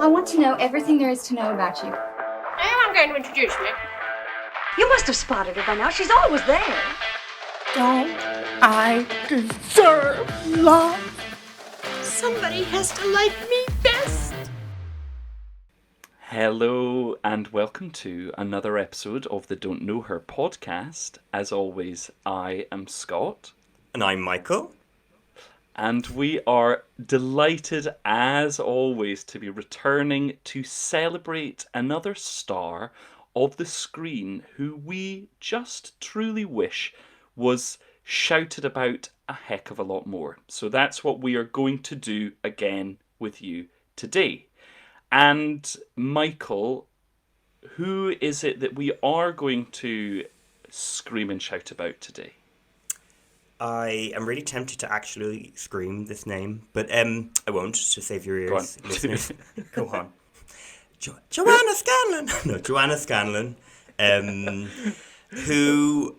I want to know everything there is to know about you. I am going to introduce me. You must have spotted her by now. She's always there. Don't I deserve love? Somebody has to like me best. Hello and welcome to another episode of the Don't Know Her podcast. As always, I am Scott. And I'm Michael. And we are delighted, as always, to be returning to celebrate another star of the screen who we just truly wish was shouted about a heck of a lot more. So that's what we are going to do again with you today. And Michael, who is it that we are going to scream and shout about today? I am really tempted to actually scream this name, but I won't, to save your ears, listeners. Go on. Joanna Scanlan! No, Joanna Scanlan, who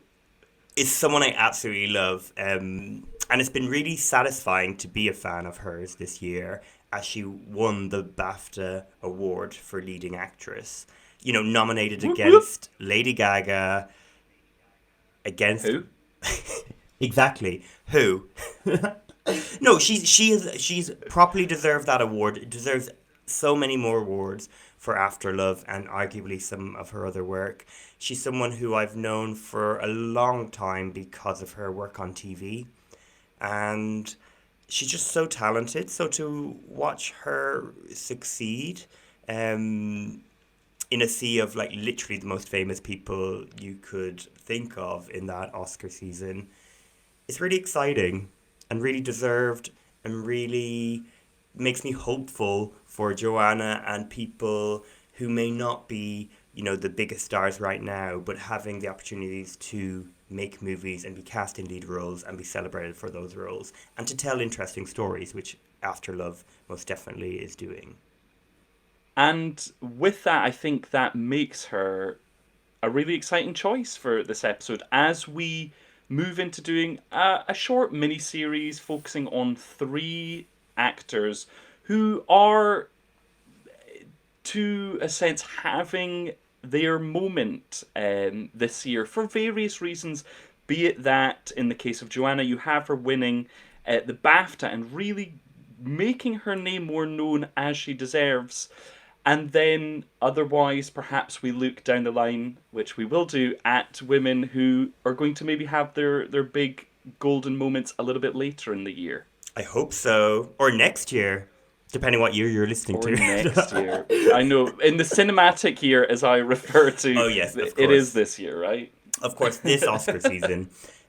is someone I absolutely love. And it's been really satisfying to be a fan of hers this year as she won the BAFTA award for leading actress. You know, nominated against Lady Gaga, against... Who? Exactly. Who? No, she's properly deserved that award. It deserves so many more awards for After Love and arguably some of her other work. She's someone who I've known for a long time because of her work on TV. And she's just so talented. So to watch her succeed in a sea of like literally the most famous people you could think of in that Oscar season, it's really exciting and really deserved and really makes me hopeful for Joanna and people who may not be, you know, the biggest stars right now, but having the opportunities to make movies and be cast in lead roles and be celebrated for those roles and to tell interesting stories, which After Love most definitely is doing. And with that, I think that makes her a really exciting choice for this episode as we move into doing a short mini-series focusing on three actors who are, to a sense, having their moment this year for various reasons, be it that, in the case of Joanna, you have her winning the BAFTA and really making her name more known as she deserves. And then otherwise, perhaps we look down the line, which we will do, at women who are going to maybe have their big golden moments a little bit later in the year. I hope so. Or next year, depending what year you're listening to. Or next year. I know, in the cinematic year, as I refer to, oh, yes, of course. It is this year, right? Of course, this Oscar season.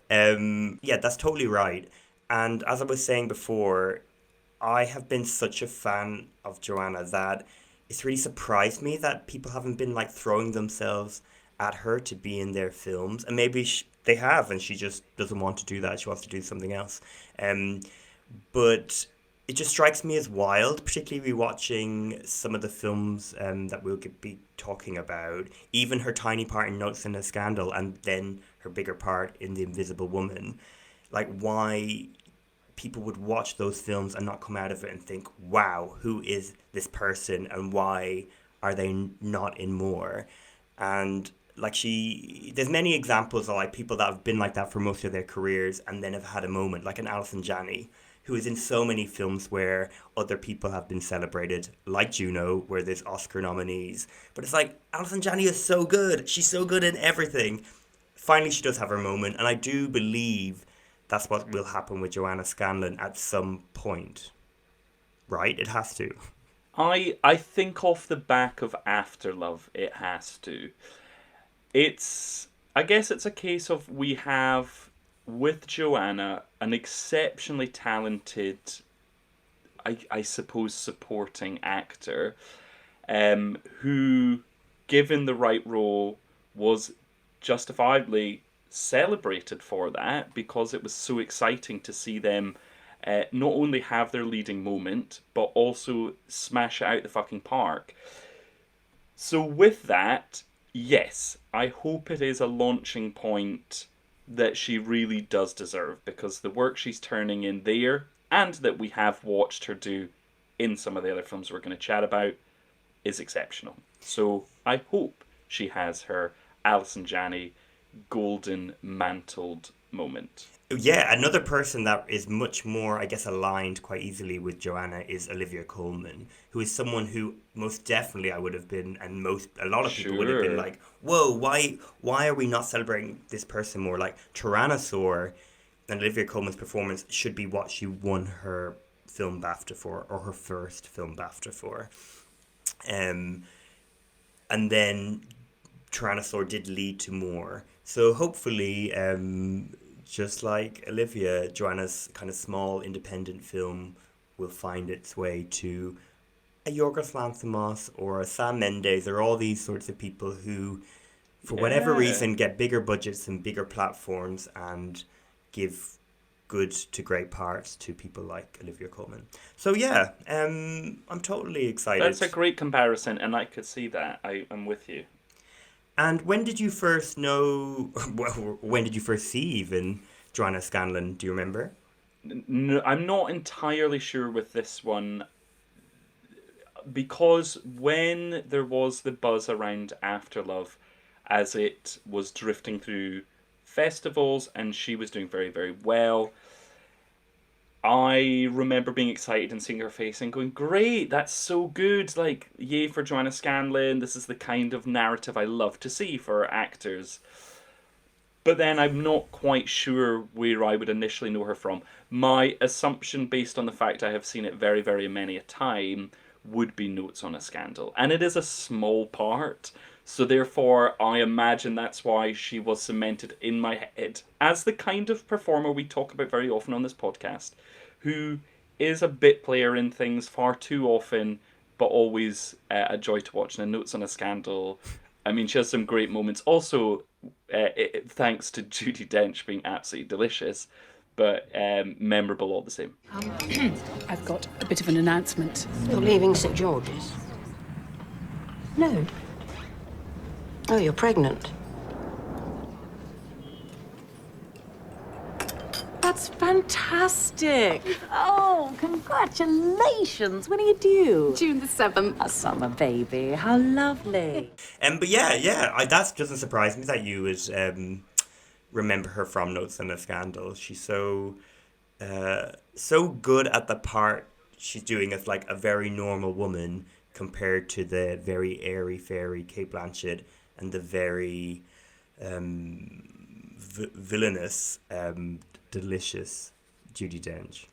Yeah, that's totally right. And as I was saying before, I have been such a fan of Joanna that it's really surprised me that people haven't been like throwing themselves at her to be in their films. And maybe they have, and she just doesn't want to do that. She wants to do something else. But it just strikes me as wild, particularly watching some of the films that we'll be talking about. Even her tiny part in Notes in a Scandal and then her bigger part in The Invisible Woman. Like, why people would watch those films and not come out of it and think, wow, who is this person and why are they not in more? And like there's many examples of like people that have been like that for most of their careers and then have had a moment, like an Alison Janney, who is in so many films where other people have been celebrated, like Juno, where there's Oscar nominees. But it's like, Alison Janney is so good. She's so good in everything. Finally, she does have her moment, and I do believe that's what will happen with Joanna Scanlan at some point. Right? It has to. I think off the back of After Love, it has to. I guess it's a case of we have, with Joanna, an exceptionally talented, I suppose, supporting actor, who, given the right role, was justifiably celebrated for that because it was so exciting to see them not only have their leading moment, but also smash it out the fucking park. So with that, yes, I hope it is a launching point that she really does deserve, because the work she's turning in there, and that we have watched her do in some of the other films we're going to chat about, is exceptional. So I hope she has her Alison Janney golden mantled moment. Yeah, another person that is much more, I guess, aligned quite easily with Joanna is Olivia Colman, who is someone who most definitely I would have been, and a lot of people would have been Sure. like, whoa, why are we not celebrating this person more? Like Tyrannosaur and Olivia Colman's performance should be what she won her film BAFTA for, or her first film BAFTA for. And then Tyrannosaur did lead to more. So hopefully, just like Olivia, Joanna's kind of small independent film will find its way to a Yorgos Lanthimos or a Sam Mendes or all these sorts of people who, for whatever Yeah. reason, get bigger budgets and bigger platforms and give good to great parts to people like Olivia Colman. So yeah, I'm totally excited. That's a great comparison, and I could see that. I'm with you. And when did you first know, well, when did you first see even Joanna Scanlan? Do you remember? No, I'm not entirely sure with this one, because when there was the buzz around After Love as it was drifting through festivals and she was doing very, very well, I remember being excited and seeing her face and going, great, that's so good. Like, yay for Joanna Scanlan. This is the kind of narrative I love to see for actors. But then I'm not quite sure where I would initially know her from. My assumption, based on the fact I have seen it very, very many a time, would be Notes on a Scandal. And it is a small part. So therefore, I imagine that's why she was cemented in my head as the kind of performer we talk about very often on this podcast, who is a bit player in things far too often, but always a joy to watch. And Notes on a Scandal, I mean, she has some great moments. Also, thanks to Judi Dench being absolutely delicious, but memorable all the same. I've got a bit of an announcement. You're leaving St. George's? No. Oh, you're pregnant. That's fantastic. Oh, congratulations. When are you due? June the 7th. A summer baby. How lovely. But yeah, that doesn't surprise me that you would remember her from Notes on a Scandal. She's so good at the part she's doing as like a very normal woman compared to the very airy-fairy Cate Blanchett and the very villainous, delicious Judi Dench.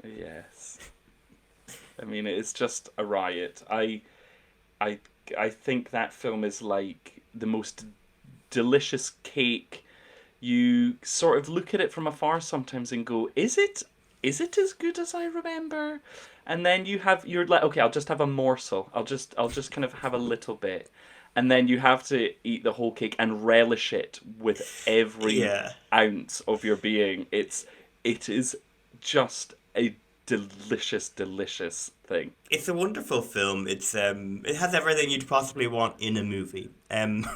Yes. I mean, it's just a riot. I think that film is like the most delicious cake. You sort of look at it from afar sometimes and go, is it as good as I remember? And then you're like, okay, I'll just have a morsel. I'll just kind of have a little bit. And then you have to eat the whole cake and relish it with every ounce of your being. It is just a delicious, delicious thing. It's a wonderful film. It's it has everything you'd possibly want in a movie, and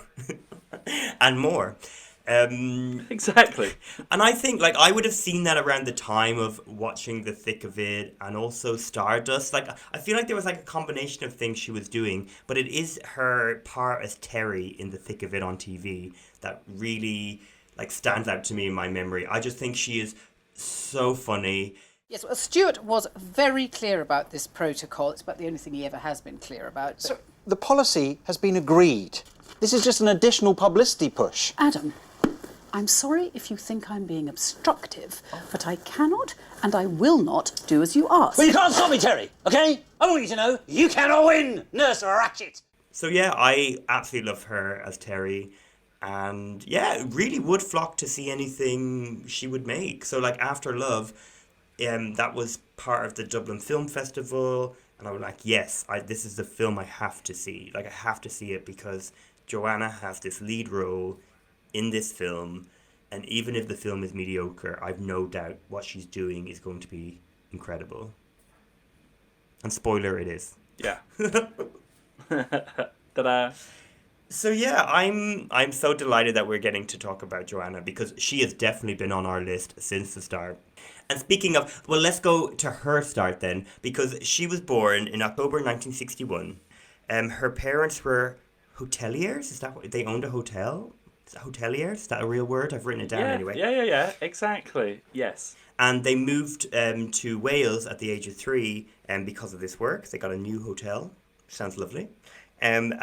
more. Exactly. And I think like I would have seen that around the time of watching The Thick of It and also Stardust. Like I feel like there was like a combination of things she was doing, but it is her part as Terry in The Thick of It on TV that really like stands out to me in my memory. I just think she is so funny. Yes, well, Stuart was very clear about this protocol. It's about the only thing he ever has been clear about. So the policy has been agreed. This is just an additional publicity push. Adam, I'm sorry if you think I'm being obstructive, but I cannot and I will not do as you ask. Well, you can't stop me, Terry, okay? I want you to know you cannot win, Nurse Ratchet. So yeah, I absolutely love her as Terry. And yeah, really would flock to see anything she would make. So like After Love, that was part of the Dublin Film Festival. And I was like, yes, this is the film I have to see. Like I have to see it because Joanna has this lead role in this film, and even if the film is mediocre, I've no doubt what she's doing is going to be incredible. And spoiler, it is. Yeah. Ta-da. So yeah, I'm so delighted that we're getting to talk about Joanna because she has definitely been on our list since the start. And speaking of, well, let's go to her start then, because she was born in October 1961. Her parents were hoteliers. Is that what they owned a hotel? Is that hoteliers? Is that a real word? I've written it down Yeah, anyway. yeah, exactly. Yes. And they moved to Wales at the age of 3 because of this work. They got a new hotel. Sounds lovely. And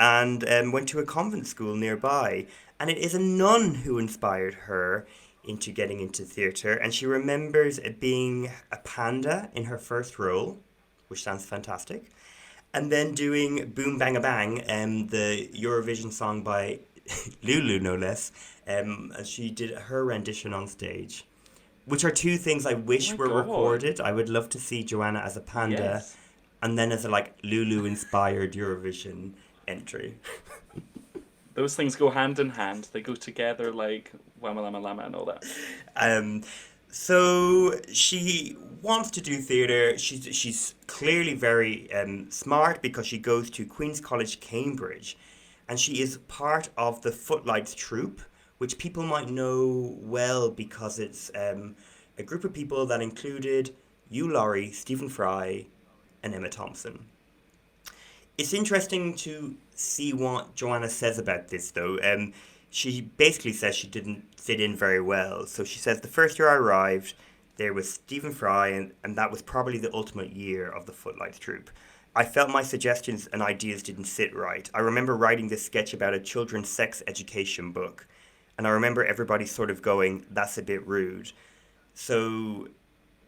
went to a convent school nearby. And it is a nun who inspired her into getting into theatre. And she remembers being a panda in her first role, which sounds fantastic. And then doing Boom Bang a Bang, the Eurovision song by Lulu, no less. And she did her rendition on stage, which are two things I wish my were God. recorded. I would love to see Joanna as a panda, Yes. and then as a like Lulu inspired Eurovision entry. Those things go hand in hand. They go together like Wama Lama Lama and all that. So she wants to do theatre. She's clearly very smart because she goes to Queen's College, Cambridge, and she is part of the Footlights troupe, which people might know well because it's a group of people that included Hugh Laurie, Stephen Fry, and Emma Thompson. It's interesting to see what Joanna says about this, though. She basically says she didn't fit in very well. So she says, the first year I arrived, there was Stephen Fry, and that was probably the ultimate year of the Footlights troupe. I felt my suggestions and ideas didn't sit right. I remember writing this sketch about a children's sex education book, and I remember everybody sort of going, that's a bit rude. So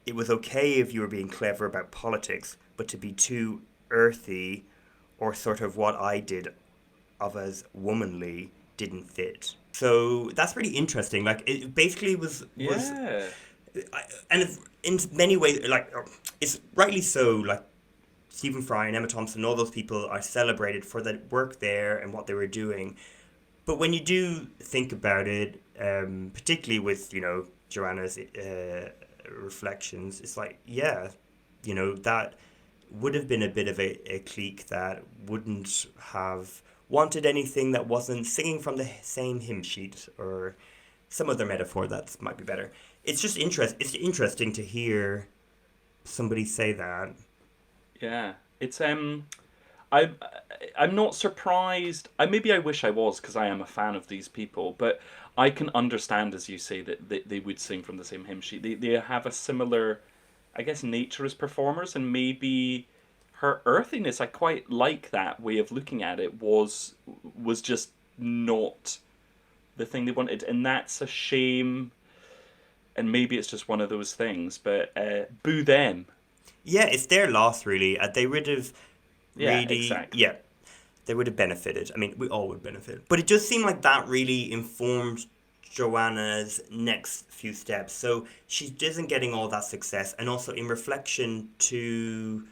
it was okay if you were being clever about politics, but to be too earthy or sort of what I did of as womanly didn't fit. So that's really interesting. Like it basically was Yeah. and in many ways, like it's rightly so. Like Stephen Fry and Emma Thompson, all those people are celebrated for their work there and what they were doing. But when you do think about it, particularly with Joanna's reflections, it's like that would have been a bit of a clique that wouldn't have wanted anything that wasn't singing from the same hymn sheet or some other metaphor that might be better. It's just It's interesting to hear somebody say that. Yeah. It's I'm not surprised. Maybe I wish I was because I am a fan of these people, but I can understand, as you say, that they would sing from the same hymn sheet. They have a similar, I guess, nature as performers, and maybe her earthiness, I quite like that way of looking at it, was just not the thing they wanted, and that's a shame. And maybe it's just one of those things, but boo them. Yeah, it's their loss, really. They would have Yeah, really, exactly. yeah, they would have benefited. I mean, we all would benefit. But it does seem like that really informed Joanna's next few steps. So she isn't getting all that success, and also in reflection to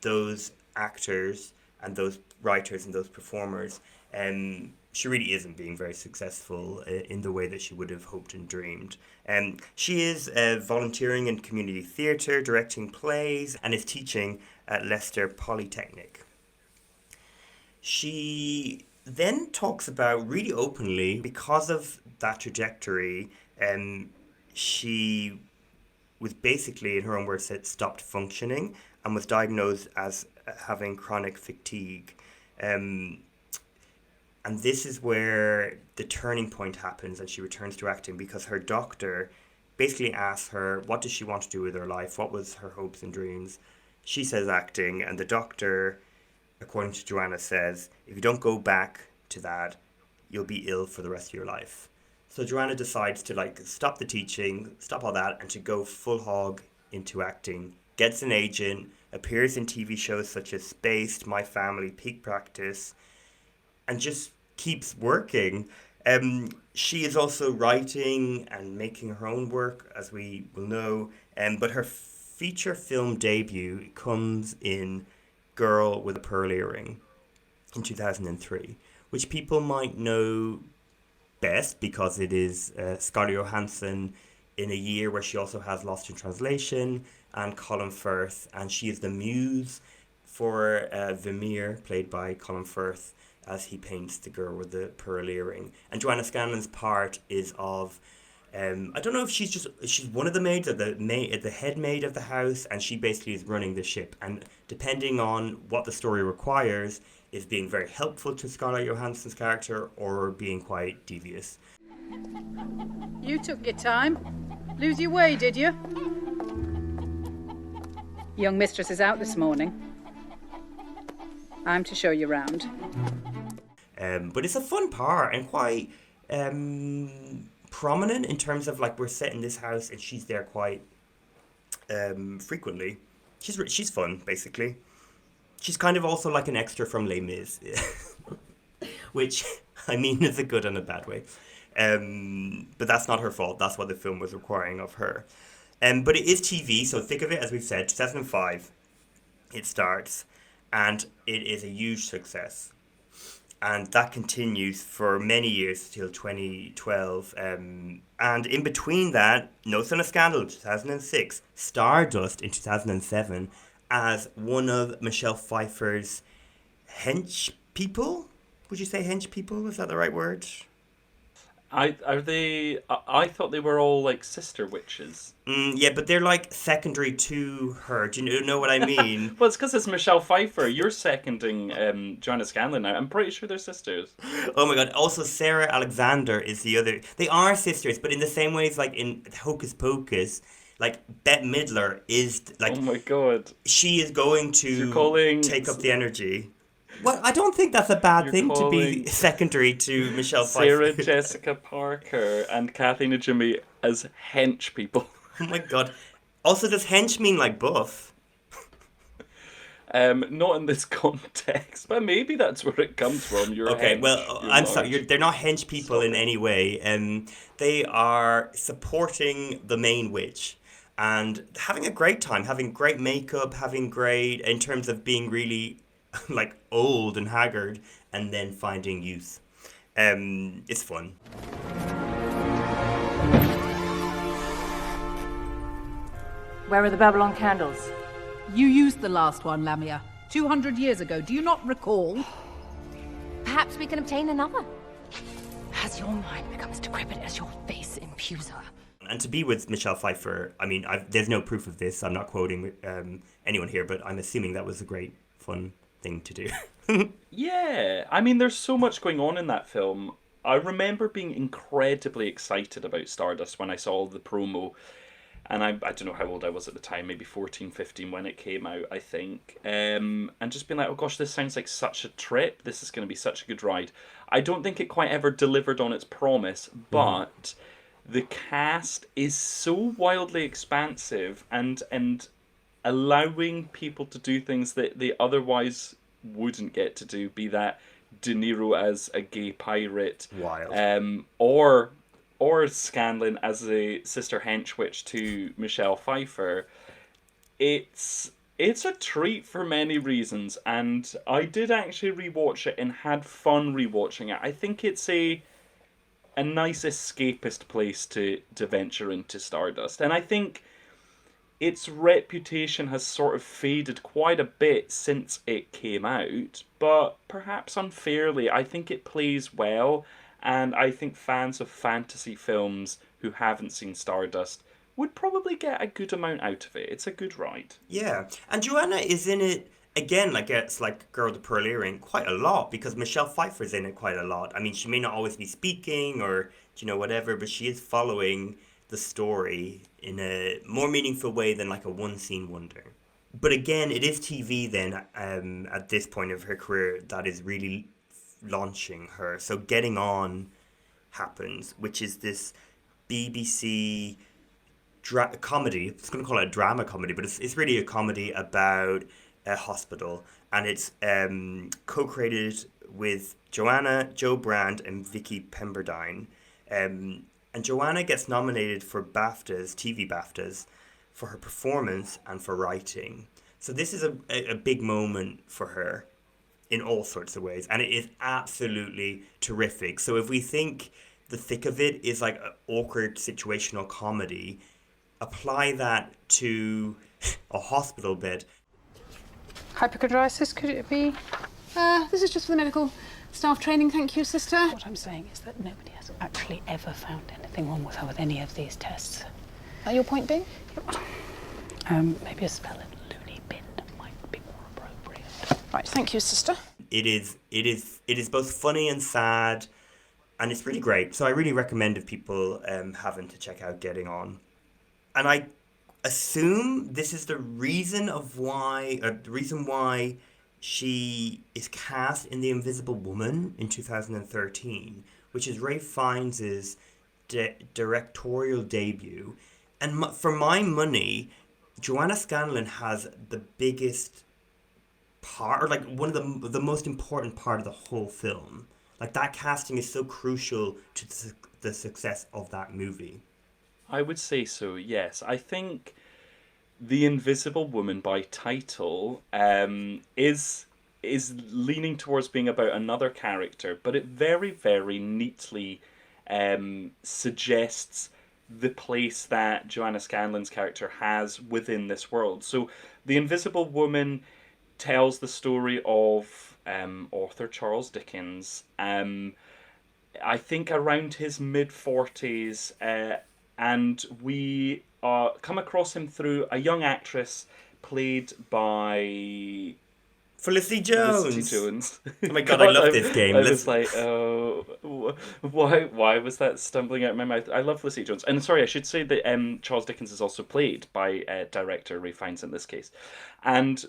those actors and those writers and those performers, she really isn't being very successful in the way that she would have hoped and dreamed. She is volunteering in community theatre, directing plays, and is teaching at Leicester Polytechnic. She then talks about really openly, because of that trajectory, she was basically, in her own words, said, stopped functioning and was diagnosed as having chronic fatigue. And this is where the turning point happens and she returns to acting, because her doctor basically asks her, what does she want to do with her life? What was her hopes and dreams? She says acting, and the doctor, according to Joanna, says, if you don't go back to that, you'll be ill for the rest of your life. So Joanna decides to stop the teaching, stop all that, and to go full hog into acting. Gets an agent, appears in TV shows such as Spaced, My Family, Peak Practice, and just keeps working. She is also writing and making her own work, as we will know, but her feature film debut comes in Girl with a Pearl Earring in 2003, which people might know best because it is Scarlett Johansson in a year where she also has Lost in Translation and Colin Firth, and she is the muse for Vermeer, played by Colin Firth, as he paints the girl with the pearl earring. And Joanna Scanlan's part is of, I don't know if she's one of the maids or the head maid of the house, and she basically is running the ship. And depending on what the story requires, is being very helpful to Scarlett Johansson's character or being quite devious. You took your time. Lose your way, did you? Young mistress is out this morning. I'm to show you round. But it's a fun part and quite prominent in terms of, like, we're set in this house and she's there quite frequently. She's fun, basically. She's kind of also like an extra from Les Mis, which, I mean, is a good and a bad way. But that's not her fault. That's what the film was requiring of her. But it is TV, so think of it, as we've said, 2005 it starts, and it is a huge success. And that continues for many years till 2012. And in between that, No Son of Scandal, 2006, Stardust in 2007, as one of Michelle Pfeiffer's hench people. Would you say hench people? Is that the right word? I thought they were all like sister witches. Yeah, but they're like secondary to her. Do you know what I mean? Well, it's because it's Michelle Pfeiffer. You're seconding Joanna Scanlan now. I'm pretty sure they're sisters. Oh my god. Also, Sarah Alexander is the other. They are sisters, but in the same ways, like in Hocus Pocus, like Bette Midler is like. Oh my god. She is going to take up the energy. Well, I don't think that's a bad thing to be secondary to Michelle Sarah Pfeiffer. Jessica Parker and Kathy Najimy as hench people. Oh my god. Also, does hench mean like buff? Not in this context, but maybe that's where it comes from. Okay, well, I'm sorry. They're not hench people in any way. They are supporting the main witch and having a great time, having great makeup, having great, in terms of being really like old and haggard, and then finding youth. It's fun. Where are the Babylon candles? You used the last one, Lamia. 200 years ago. Do you not recall? Perhaps we can obtain another. Has your mind become as decrepit as your face imbues her? And to be with Michelle Pfeiffer, I mean, there's no proof of this. I'm not quoting anyone here, but I'm assuming that was a great, fun thing to do. Yeah, I mean, there's so much going on in that film. I remember being incredibly excited about Stardust when I saw the promo. And I don't know how old I was at the time, maybe 14, 15 when it came out, I think. And just being like, oh gosh, this sounds like such a trip. This is going to be such a good ride. I don't think it quite ever delivered on its promise, but the cast is so wildly expansive and allowing people to do things that they otherwise wouldn't get to do, be that De Niro as a gay pirate. Wild. Or Scanlan as a sister hench witch to Michelle Pfeiffer. It's a treat for many reasons, and I did actually rewatch it and had fun rewatching it. I think it's a nice escapist place to venture into Stardust, and I think its reputation has sort of faded quite a bit since it came out, but perhaps unfairly. I think it plays well. And I think fans of fantasy films who haven't seen Stardust would probably get a good amount out of it. It's a good ride. Yeah. And Joanna is in it, again, like it's like Girl with the Pearl Earring, quite a lot, because Michelle Pfeiffer's in it quite a lot. I mean, she may not always be speaking or, whatever, but she is following the story in a more meaningful way than like a one-scene wonder. But again, it is TV then, at this point of her career, that is really launching her. So Getting On happens, which is this BBC comedy. It's going to call it a drama comedy, but it's really a comedy about a hospital, and it's co-created with Joanna, Joe Brand, and Vicky Pemberdine. And Joanna gets nominated for BAFTAs, TV BAFTAs, for her performance and for writing. So this is a big moment for her in all sorts of ways, and it is absolutely terrific. So if we think the thick of it is like an awkward situational comedy, apply that to a hospital bed. Hypochondriasis, could it be? This is just for the medical staff training, thank you, sister. What I'm saying is that nobody has actually ever found anything wrong with her with any of these tests. Your point being? Maybe a spell in loony bin might be more appropriate. Right, thank you, sister. It is both funny and sad, and it's really great. So I really recommend if people haven't to check out Getting On. And I assume this is the reason why she is cast in The Invisible Woman in 2013, which is Ralph Fiennes' directorial debut. And for my money, Joanna Scanlan has the biggest part, or like one of the most important part of the whole film. Like, that casting is so crucial to the success of that movie. I would say so, yes. I think The Invisible Woman by title is leaning towards being about another character, but it very, very neatly suggests the place that Joanna Scanlan's character has within this world. So The Invisible Woman tells the story of author Charles Dickens, I think around his mid-40s, and we come across him through a young actress played by Felicity Jones. Oh my god, I love this game. I was like, oh, why was that stumbling out of my mouth? I love Felicity Jones. And sorry, I should say that Charles Dickens is also played by director Ralph Fiennes in this case. And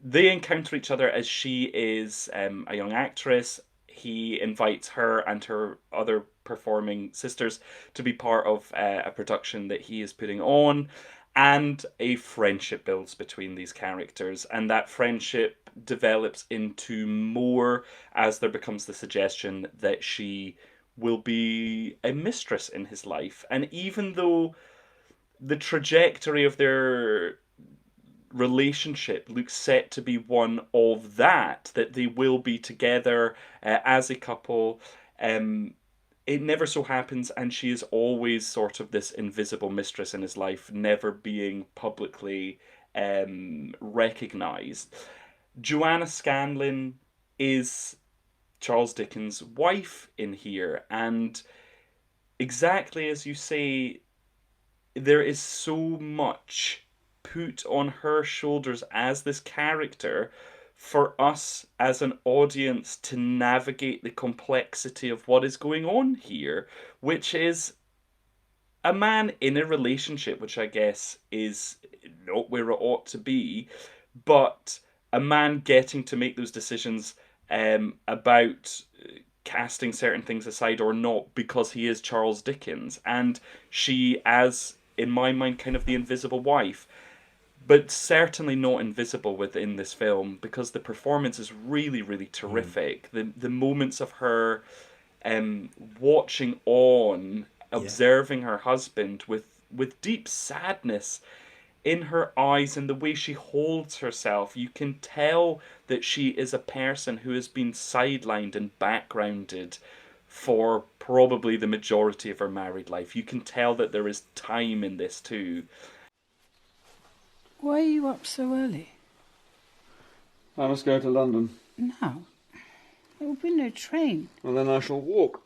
they encounter each other as she is a young actress. He invites her and her other performing sisters to be part of a production that he is putting on. And a friendship builds between these characters, and that friendship develops into more as there becomes the suggestion that she will be a mistress in his life. And even though the trajectory of their relationship looks set to be one of that they will be together as a couple, it never so happens, and she is always sort of this invisible mistress in his life, never being publicly recognised. Joanna Scanlan is Charles Dickens' wife in here, and exactly as you say, there is so much put on her shoulders as this character for us as an audience to navigate the complexity of what is going on here, which is a man in a relationship, which I guess is not where it ought to be, but a man getting to make those decisions about casting certain things aside or not because he is Charles Dickens, and she, as in my mind, kind of the invisible wife. But certainly not invisible within this film, because the performance is really, really terrific. The moments of her watching on, observing her husband with deep sadness in her eyes and the way she holds herself, you can tell that she is a person who has been sidelined and backgrounded for probably the majority of her married life. You can tell that there is time in this too. Why are you up so early? I must go to London. Now? There will be no train. Well, then I shall walk.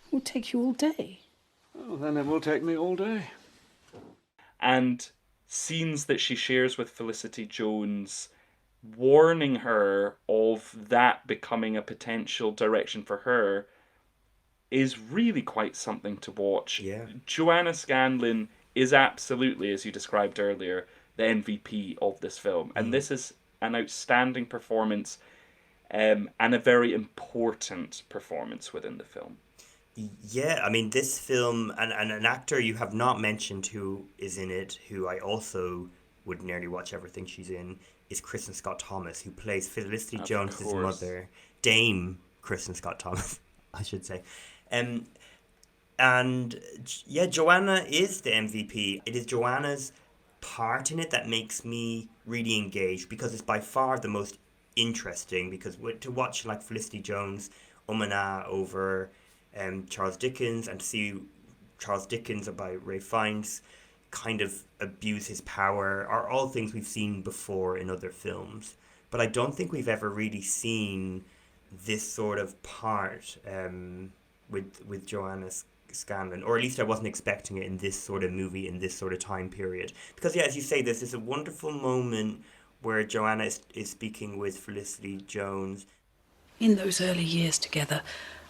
It will take you all day. Oh, then it will take me all day. And scenes that she shares with Felicity Jones, warning her of that becoming a potential direction for her, is really quite something to watch. Yeah. Joanna Scanlan is absolutely, as you described earlier, the MVP of this film. And this is an outstanding performance and a very important performance within the film. Yeah, I mean, this film, and an actor you have not mentioned who is in it, who I also would nearly watch everything she's in, is Kristen Scott Thomas, who plays Felicity Jones's mother, Dame Kristen Scott Thomas, I should say. And yeah, Joanna is the MVP. It is Joanna's part in it that makes me really engaged, because it's by far the most interesting, because to watch like Felicity Jones over Charles Dickens, and to see Charles Dickens by Ralph Fiennes kind of abuse his power are all things we've seen before in other films. But I don't think we've ever really seen this sort of part with Joanna Scanlan, or at least I wasn't expecting it in this sort of movie, in this sort of time period. Because, yeah, as you say, this is a wonderful moment where Joanna is speaking with Felicity Jones. In those early years together,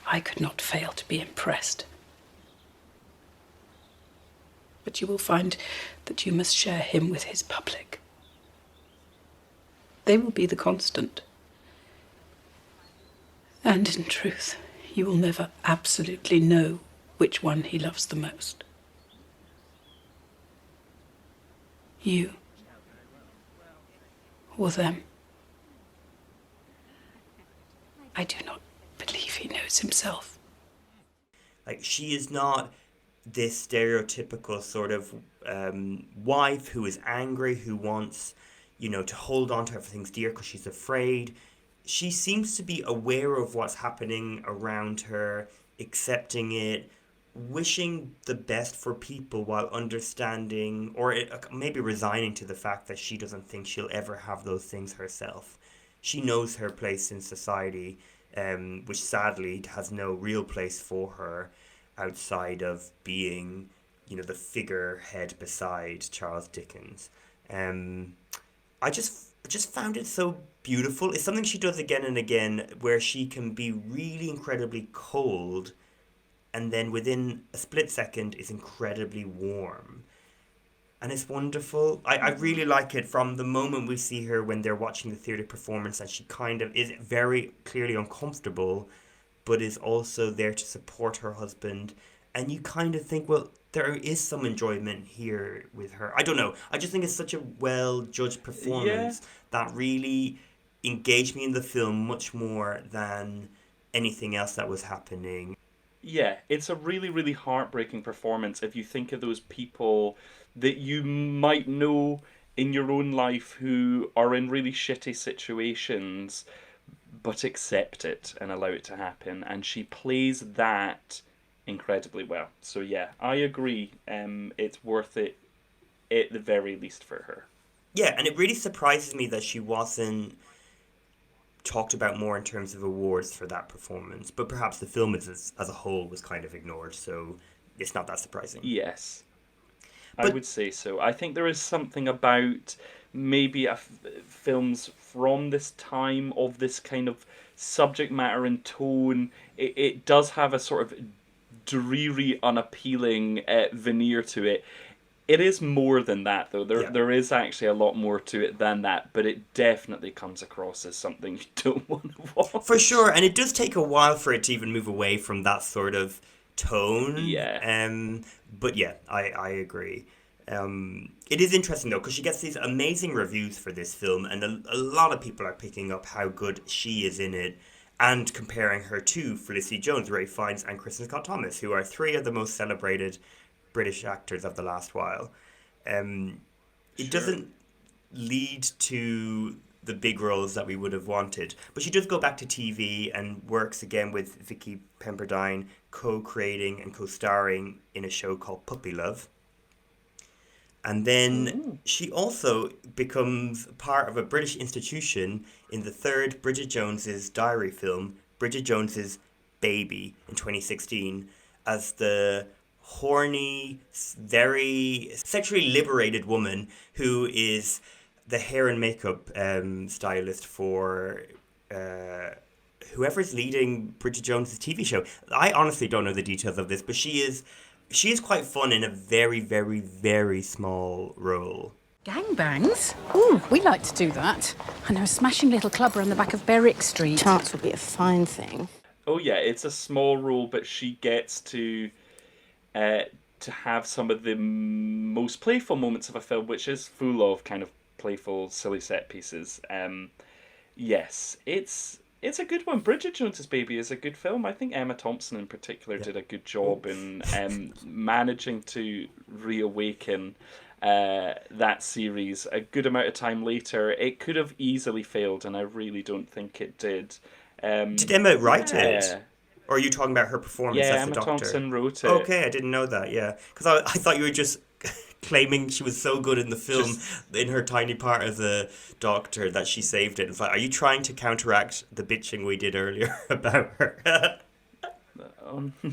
I could not fail to be impressed. But you will find that you must share him with his public. They will be the constant. And in truth, you will never absolutely know which one he loves the most. You or them. I do not believe he knows himself. Like, she is not this stereotypical sort of wife who is angry, who wants, to hold on to everything's dear because she's afraid. She seems to be aware of what's happening around her, accepting it, wishing the best for people while understanding, or maybe resigning to the fact that she doesn't think she'll ever have those things herself. She knows her place in society, which sadly has no real place for her outside of being, the figurehead beside Charles Dickens. I just found it so beautiful. It's something she does again and again, where she can be really incredibly cold, and then within a split second is incredibly warm. And it's wonderful. I really like it from the moment we see her when they're watching the theatre performance, and she kind of is very clearly uncomfortable, but is also there to support her husband. And you kind of think, well, there is some enjoyment here with her. I don't know. I just think it's such a well-judged performance that really engaged me in the film much more than anything else that was happening. Yeah, it's a really, really heartbreaking performance if you think of those people that you might know in your own life who are in really shitty situations but accept it and allow it to happen. And she plays that incredibly well. So yeah, I agree. It's worth it at the very least for her. Yeah, and it really surprises me that she wasn't talked about more in terms of awards for that performance, but perhaps the film as a whole was kind of ignored, so it's not that surprising. Yes, I would say so. I think there is something about maybe films from this time of this kind of subject matter and tone. It does have a sort of dreary, unappealing veneer to it. It is more than that, though. There is actually a lot more to it than that, but it definitely comes across as something you don't want to watch. For sure, and it does take a while for it to even move away from that sort of tone. Yeah. But yeah, I agree. It is interesting, though, because she gets these amazing reviews for this film, and a lot of people are picking up how good she is in it, and comparing her to Felicity Jones, Ralph Fiennes, and Kristen Scott Thomas, who are three of the most celebrated British actors of the last while. It doesn't lead to the big roles that we would have wanted, but she does go back to TV and works again with Vicky Pepperdine, co-creating and co-starring in a show called Puppy Love. And then she also becomes part of a British institution in the third Bridget Jones's Diary film, Bridget Jones's Baby, in 2016, as the horny, very sexually liberated woman who is the hair and makeup stylist for whoever's leading Bridget Jones's TV show. I honestly don't know the details of this, but she is quite fun in a very, very, very small role. Gangbangs? Ooh, we like to do that. I know a smashing little club around the back of Berwick Street. Chance would be a fine thing. Oh yeah, it's a small role, but she gets to have some of the most playful moments of a film, which is full of kind of playful, silly set pieces. Yes, it's a good one. Bridget Jones's Baby is a good film. I think Emma Thompson in particular did a good job in managing to reawaken that series a good amount of time later. It could have easily failed, and I really don't think it did. Did Emma write it? Or are you talking about her performance as the Emma Doctor? Thompson wrote it. Okay, I didn't know that, yeah. Because I thought you were just claiming she was so good in the film, in her tiny part as a doctor, that she saved it. It's like, are you trying to counteract the bitching we did earlier about her?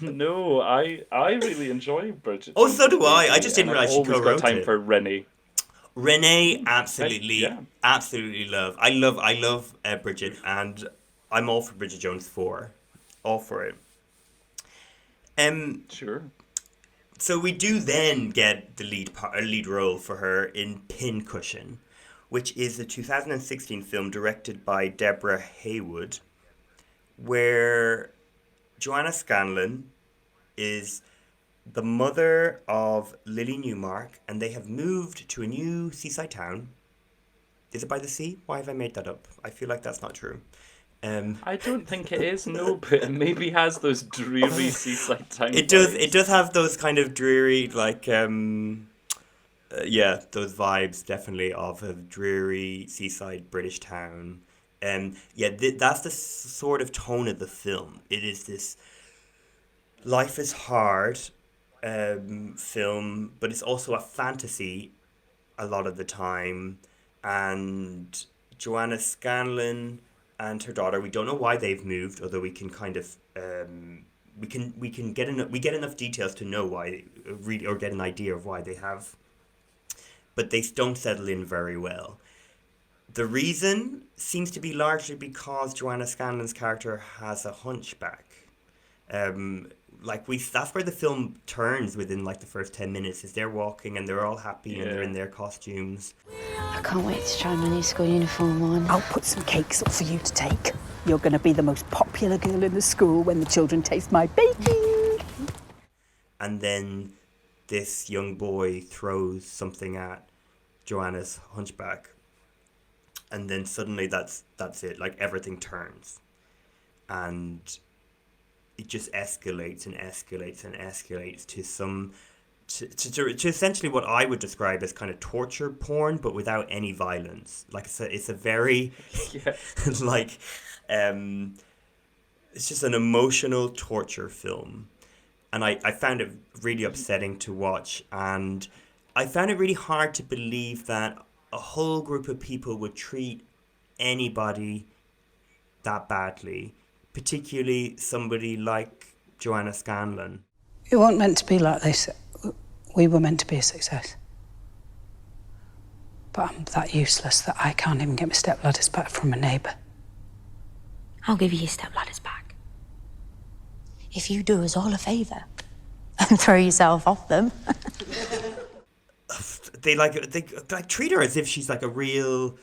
No, I really enjoy Bridget. Oh, so do I. Baby, I just didn't and realize I've she always got co-wrote time it. for Renee. Renee, absolutely, Yeah. absolutely love. I love Bridget, and I'm all for Bridget Jones 4. All for it. Sure. So we do then get the lead role for her in Pincushion, which is the 2016 film directed by Deborah Haywood, where Joanna Scanlan is the mother of Lily Newmark, and they have moved to a new seaside town. Is it by the sea? Why have I made that up? I feel like that's not true. I don't think it is, no, but it maybe has those dreary seaside town It does. vibes. It does have those kind of dreary, like, those vibes definitely of a dreary seaside British town. That's the sort of tone of the film. It is this life is hard film, but it's also a fantasy a lot of the time. And Joanna Scanlan and her daughter, we don't know why they've moved, although we can kind of we get enough details to know why, really, or get an idea of why they have. But they don't settle in very well. The reason seems to be largely because Joanna Scanlan's character has a hunchback. That's where the film turns within like the first 10 minutes, is they're walking and they're all happy and they're in their costumes. I can't wait to try my new school uniform on. I'll put some cakes up for you to take. You're going to be the most popular girl in the school when the children taste my baking. And then this young boy throws something at Joanna's hunchback. And then suddenly that's it. Like, everything turns. And it just escalates and escalates and escalates to to essentially what I would describe as kind of torture porn, but without any violence. Like, it's a very it's just an emotional torture film, and I found it really upsetting to watch, and I found it really hard to believe that a whole group of people would treat anybody that badly, particularly somebody like Joanna Scanlan. It wasn't meant to be like this. We were meant to be a success. But I'm that useless that I can't even get my stepladders back from a neighbour. I'll give you your stepladders back. If you do us all a favour and throw yourself off them. They treat her as if she's like a real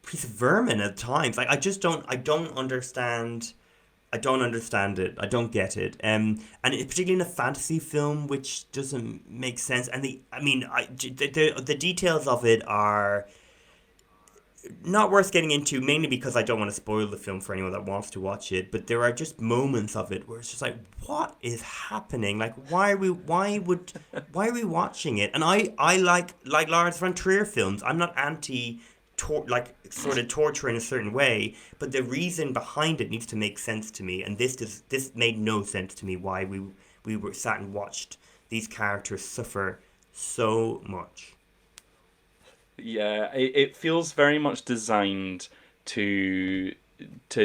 piece of vermin at times. Like, I don't understand it. I don't get it. And it, particularly in a fantasy film, which doesn't make sense. And the details of it are not worth getting into, mainly because I don't want to spoil the film for anyone that wants to watch it. But there are just moments of it where it's just like, what is happening? Like, why are we watching it? And I like Lars von Trier films. I'm not anti torture in a certain way, but the reason behind it needs to make sense to me, and this made no sense to me, why we were sat and watched these characters suffer so much. Yeah, it feels very much designed to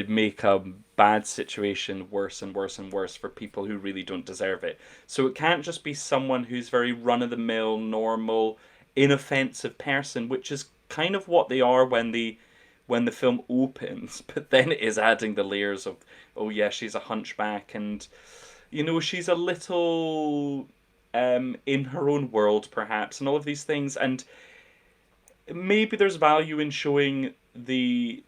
make a bad situation worse and worse and worse for people who really don't deserve it. So it can't just be someone who's very run-of-the-mill, normal, inoffensive person, which is kind of what they are when the film opens, but then it is adding the layers of, oh yeah, she's a hunchback, and she's a little in her own world perhaps, and all of these things, and maybe there's value in showing the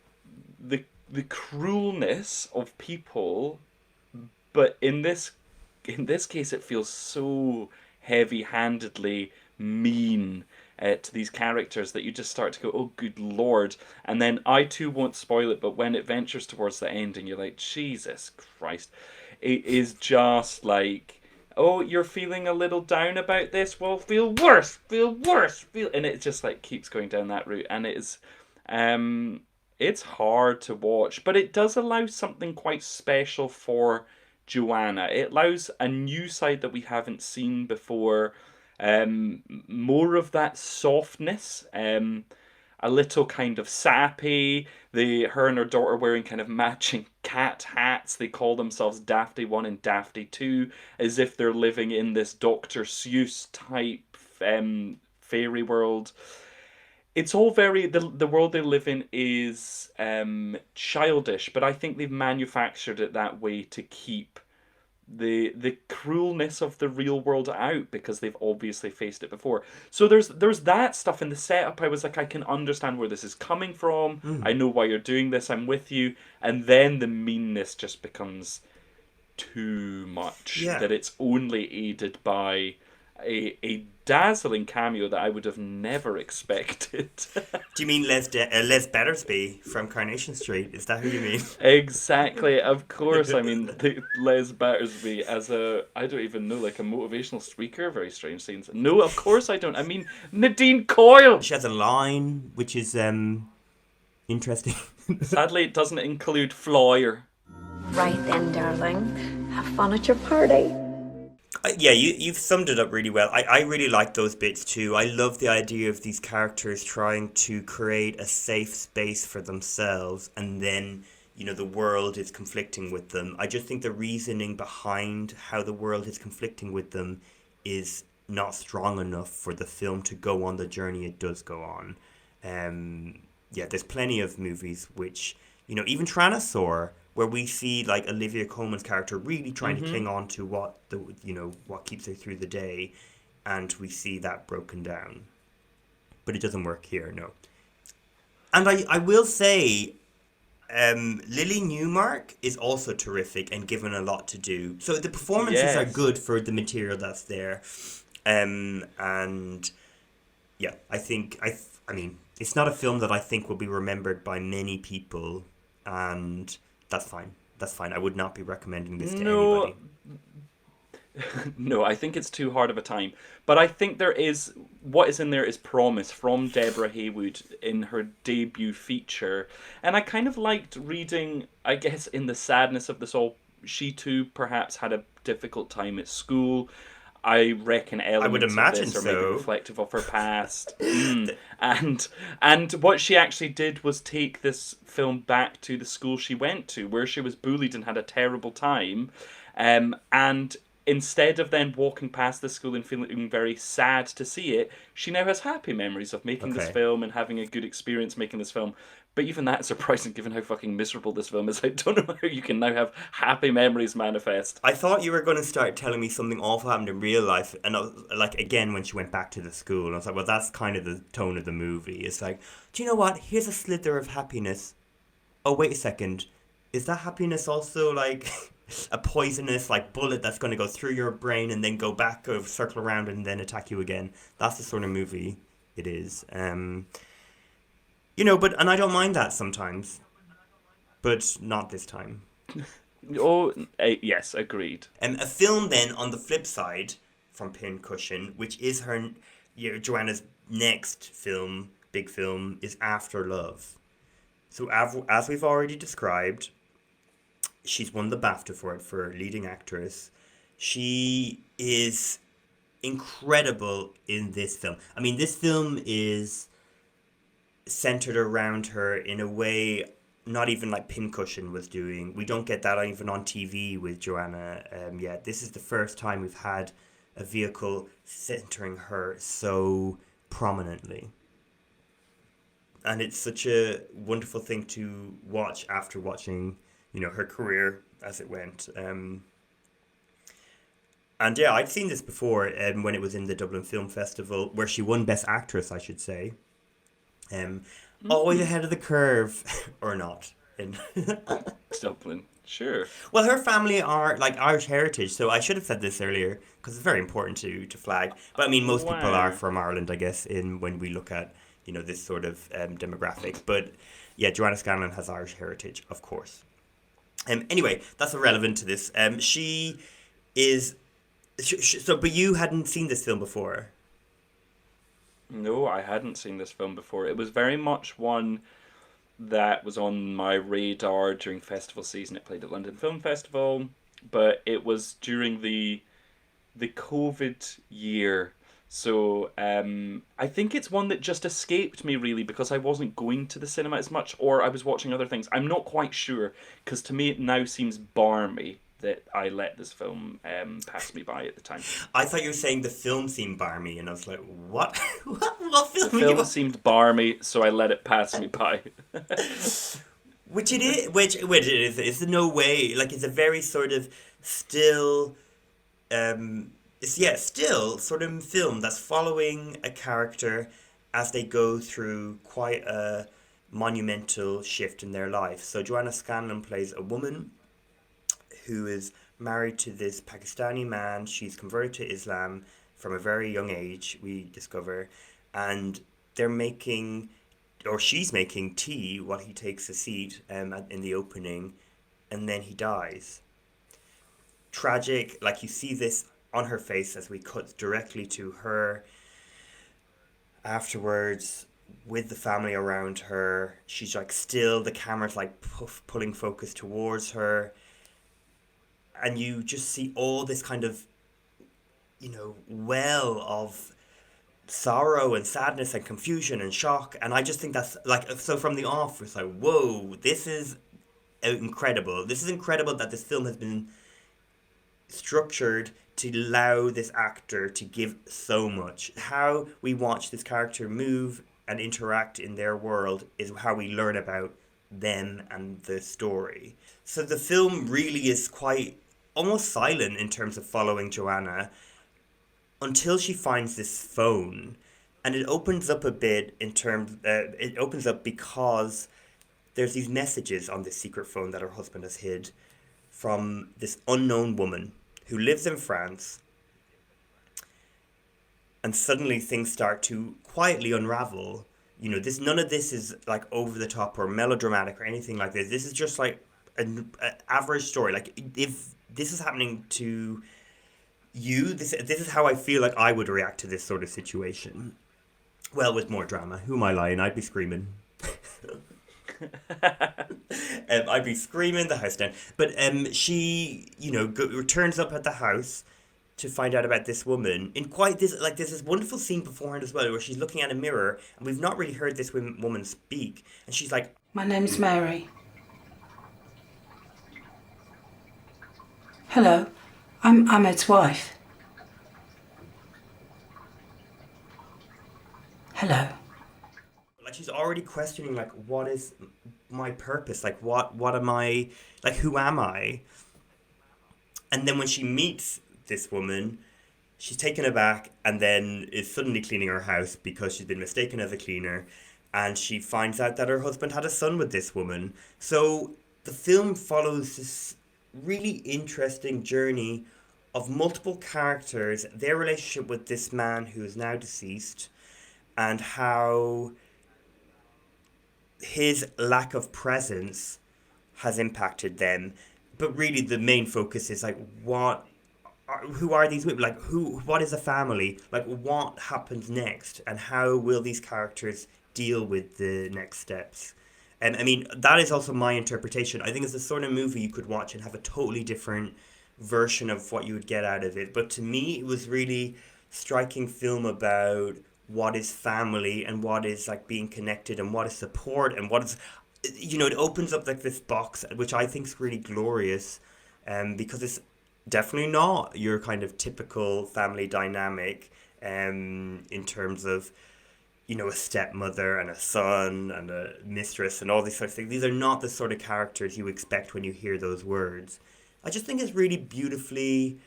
cruelness of people, but in this case it feels so heavy-handedly mean to these characters that you just start to go, oh good lord. And then I too won't spoil it, but when it ventures towards the ending, you're like, Jesus Christ. It is just like, oh, you're feeling a little down about this? Well, feel worse, and it just like keeps going down that route, and it's hard to watch, but it does allow something quite special for Joanna. It allows a new side that we haven't seen before. More of that softness, a little kind of sappy. Her and her daughter wearing kind of matching cat hats. They call themselves Daphne 1 and Daphne 2, as if they're living in this Dr. Seuss type fairy world. It's all very... The world they live in is childish, but I think they've manufactured it that way to keep the cruelness of the real world out, because they've obviously faced it before. So there's that stuff in the setup. I was like, I can understand where this is coming from. I know why you're doing this. I'm with you. And then the meanness just becomes too much. Yeah. That it's only aided by a dazzling cameo that I would have never expected. Do you mean Les Battersby from Coronation Street? Is that who you mean? Exactly, of course. I mean, Les Battersby as I don't even know, like a motivational speaker. Very strange scenes. No, of course I don't. I mean, Nadine Coyle. She has a line which is interesting. Sadly, it doesn't include Floyer. Right then, darling. Have fun at your party. Yeah, you've summed it up really well. I really like those bits too. I love the idea of these characters trying to create a safe space for themselves, and then, you know, the world is conflicting with them. I just think the reasoning behind how the world is conflicting with them is not strong enough for the film to go on the journey it does go on. Yeah, there's plenty of movies which, you know, even Tyrannosaur, where we see like Olivia Colman's character really trying to cling on to what keeps her through the day, and we see that broken down. But it doesn't work here, no. And I will say, Lily Newmark is also terrific and given a lot to do. So the performances are good for the material that's there. And yeah, I mean, it's not a film that I think will be remembered by many people, and that's fine. That's fine. I would not be recommending this to anybody. No, I think it's too hard of a time. But I think what is in there is promise from Deborah Haywood in her debut feature. And I kind of liked reading, I guess, in the sadness of this all, she too perhaps had a difficult time at school. I reckon elements of this are maybe reflective of her past. And what she actually did was take this film back to the school she went to, where she was bullied and had a terrible time. And instead of then walking past the school and feeling very sad to see it, she now has happy memories of making this film and having a good experience making this film. But even that's surprising given how fucking miserable this film is. I don't know how you can now have happy memories manifest. I thought you were going to start telling me something awful happened in real life. And I was, like, again, when she went back to the school, and I was like, well, that's kind of the tone of the movie. It's like, do you know what? Here's a slither of happiness. Oh, wait a second. Is that happiness also like a poisonous like bullet that's going to go through your brain and then go back, go circle around and then attack you again? That's the sort of movie it is. You know, and I don't mind that sometimes, but not this time. Yes, agreed. A film then on the flip side from Pincushion, which is Joanna's next film, big film, is After Love. So as we've already described, she's won the BAFTA for it for leading actress. She is incredible in this film. I mean, this film is centered around her in a way not even like Pincushion was doing. We don't get that even on TV with Joanna yet. This is the first time we've had a vehicle centering her so prominently. And it's such a wonderful thing to watch after watching, you know, her career as it went. And yeah, I'd seen this before when it was in the Dublin Film Festival, where she won Best Actress, I should say. Always ahead of the curve, or not. In Dublin, sure. Well, her family are like Irish heritage, so I should have said this earlier because it's very important to flag. But I mean, most people are from Ireland, I guess, when we look at, you know, this sort of demographic. But yeah, Joanna Scanlan has Irish heritage, of course. Anyway, that's irrelevant to this. She is but you hadn't seen this film before. No, I hadn't seen this film before. It was very much one that was on my radar during festival season. It played at London Film Festival, but it was during the COVID year So I think it's one that just escaped me, really, because I wasn't going to the cinema as much, or I was watching other things. I'm not quite sure, because to me it now seems barmy that I let this film pass me by at the time. I thought you were saying the film seemed barmy, and I was like, what? what film? The film seemed barmy, so I let it pass me by. Which it is. Which it is. It's no way. Like, it's a very sort of still. Still sort of film that's following a character as they go through quite a monumental shift in their life. So Joanna Scanlan plays a woman who is married to this Pakistani man. She's converted to Islam from a very young age, we discover, and they're making, or she's making tea while he takes a seat in the opening, and then he dies. Tragic, like you see this on her face as we cut directly to her afterwards with the family around her. She's like still, the camera's like pulling focus towards her, and you just see all this kind of, well of sorrow and sadness and confusion and shock. And I just think that's like, so from the off it's like, whoa, this is incredible. This is incredible that this film has been structured to allow this actor to give so much. How we watch this character move and interact in their world is how we learn about them and the story. So the film really is quite almost silent in terms of following Joanna until she finds this phone, and it opens up a bit in terms. It opens up because there's these messages on this secret phone that her husband has hid from this unknown woman who lives in France, and suddenly things start to quietly unravel. None of this is like over the top or melodramatic or anything like this. This is just like an average story. Like, if this is happening to you, this is how I feel like I would react to this sort of situation. Well, with more drama. Who am I lying? I'd be screaming. I'd be screaming the house down. But she, turns up at the house to find out about this woman in quite this, like, there's this wonderful scene beforehand as well where she's looking at a mirror, and we've not really heard this woman speak, and she's like, "My name's Mary. Hello, I'm Ahmed's wife. Hello." Like, she's already questioning, like, what is my purpose? Like, what am I? Like, who am I? And then when she meets this woman, she's taken aback and then is suddenly cleaning her house because she's been mistaken as a cleaner. And she finds out that her husband had a son with this woman. So the film follows this really interesting journey of multiple characters, their relationship with this man who is now deceased, and how his lack of presence has impacted them. But really the main focus is like, who are these women? Like, what is a family? Like, what happens next? And how will these characters deal with the next steps? And I mean, that is also my interpretation. I think it's the sort of movie you could watch and have a totally different version of what you would get out of it. But to me, it was really striking film about what is family and what is like being connected and what is support and what is, it opens up like this box, which I think is really glorious, because it's definitely not your kind of typical family dynamic, in terms of, a stepmother and a son and a mistress and all these sorts of things. These are not the sort of characters you expect when you hear those words. I just think it's really beautifully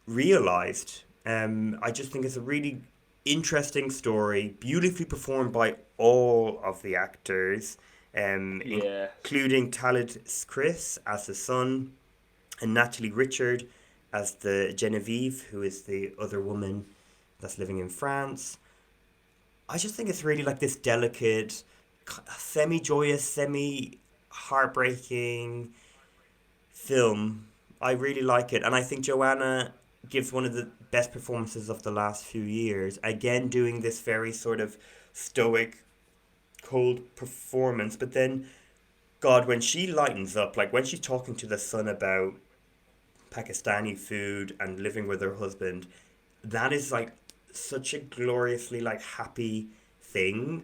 realized. I just think it's a really interesting story, beautifully performed by all of the actors, including Talid Chris as the son, and Natalie Richard as the Genevieve, who is the other woman that's living in France. I just think it's really like this delicate, semi-joyous, semi-heartbreaking film. I really like it. And I think Joanna gives one of the best performances of the last few years. Again, doing this very sort of stoic, cold performance. But then, God, when she lightens up, like when she's talking to the son about Pakistani food and living with her husband, that is like such a gloriously like happy thing.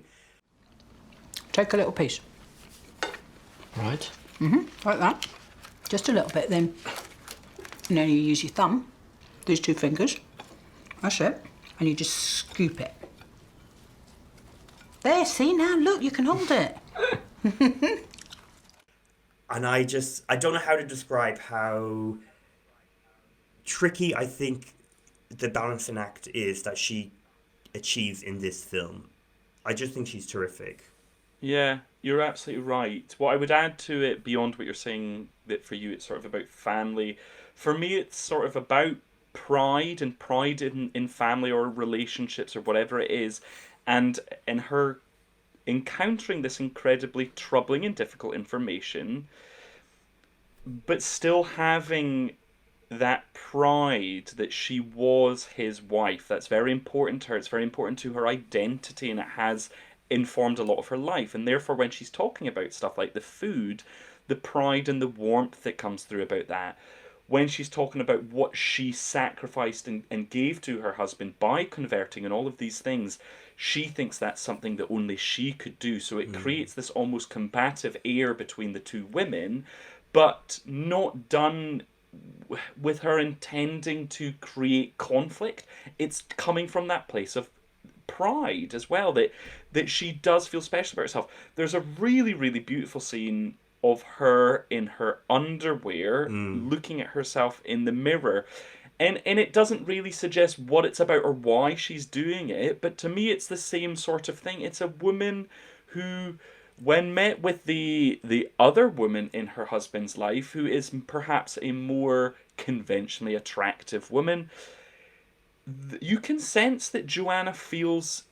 Take a little piece. Right. Like that. Just a little bit, then. And then you use your thumb, these 2 fingers. That's it. And you just scoop it. There, see now, look, you can hold it. And I don't know how to describe how tricky I think the balancing act is that she achieves in this film. I just think she's terrific. Yeah, you're absolutely right. What I would add to it, beyond what you're saying, that for you it's sort of about family, for me it's sort of about pride and pride in family or relationships or whatever it is, and in her encountering this incredibly troubling and difficult information, but still having that pride that she was his wife. That's very important to her. It's very important to her identity, and it has informed a lot of her life. And therefore, when she's talking about stuff like the food, the pride and the warmth that comes through about that, when she's talking about what she sacrificed and gave to her husband by converting and all of these things, she thinks that's something that only she could do. So it creates this almost combative air between the two women, but not done with her intending to create conflict. It's coming from that place of pride as well, that she does feel special about herself. There's a really, really beautiful scene of her in her underwear looking at herself in the mirror, and it doesn't really suggest what it's about or why she's doing it, but to me it's the same sort of thing. It's a woman who, when met with the other woman in her husband's life, who is perhaps a more conventionally attractive woman, you can sense that Joanna feels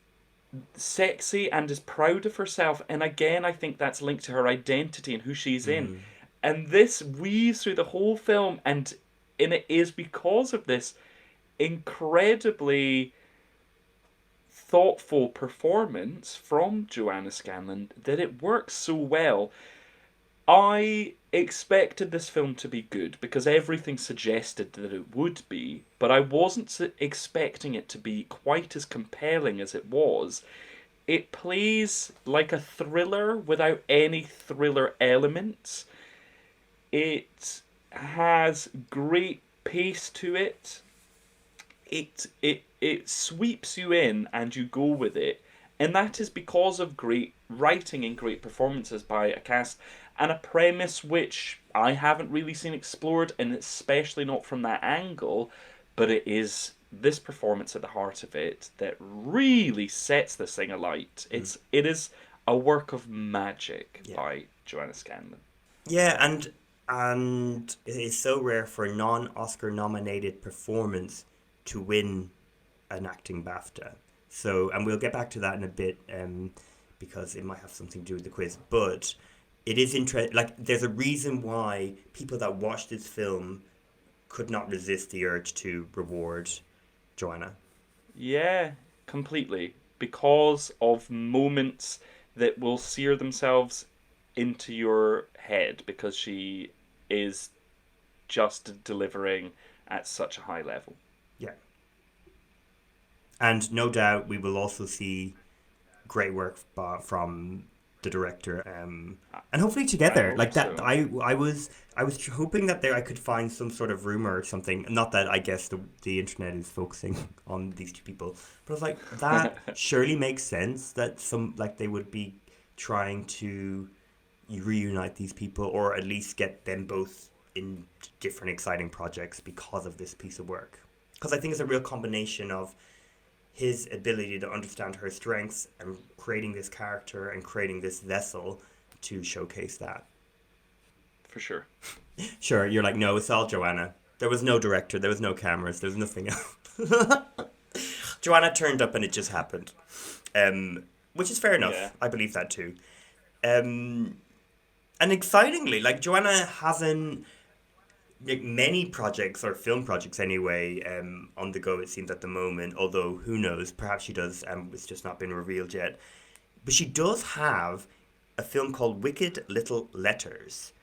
sexy and is proud of herself. And again, I think that's linked to her identity and who she's in. And this weaves through the whole film, and it is because of this incredibly thoughtful performance from Joanna Scanlan that it works so well. I expected this film to be good because everything suggested that it would be, but I wasn't expecting it to be quite as compelling as it was. It plays like a thriller without any thriller elements. It has great pace to it. It sweeps you in and you go with it. And that is because of great writing and great performances by a cast, and a premise which I haven't really seen explored, and especially not from that angle, but it is this performance at the heart of it that really sets this thing alight. It is a work of magic by Joanna Scanlan. Yeah, and it is so rare for a non-Oscar nominated performance to win an acting BAFTA. So, and we'll get back to that in a bit, because it might have something to do with the quiz. But it is interesting. Like, there's a reason why people that watch this film could not resist the urge to reward Joanna. Yeah, completely. Because of moments that will sear themselves into your head, because she is just delivering at such a high level. Yeah. And no doubt we will also see great work from the director, and hopefully together. Like that, so. I was hoping that I could find some sort of rumor or something. Not that I guess the internet is focusing on these two people, but I was like, that surely makes sense that they would be trying to reunite these people, or at least get them both in different exciting projects because of this piece of work. Because I think it's a real combination of his ability to understand her strengths and creating this character and creating this vessel to showcase that. For sure. Sure, you're like, no, it's all Joanna. There was no director, there was no cameras, there was nothing else. Joanna turned up and it just happened. Which is fair enough. Yeah. I believe that too. And excitingly, like, Joanna hasn't many projects, or film projects anyway, on the go, it seems, at the moment, although who knows, perhaps she does, it's just not been revealed yet. But she does have a film called Wicked Little Letters,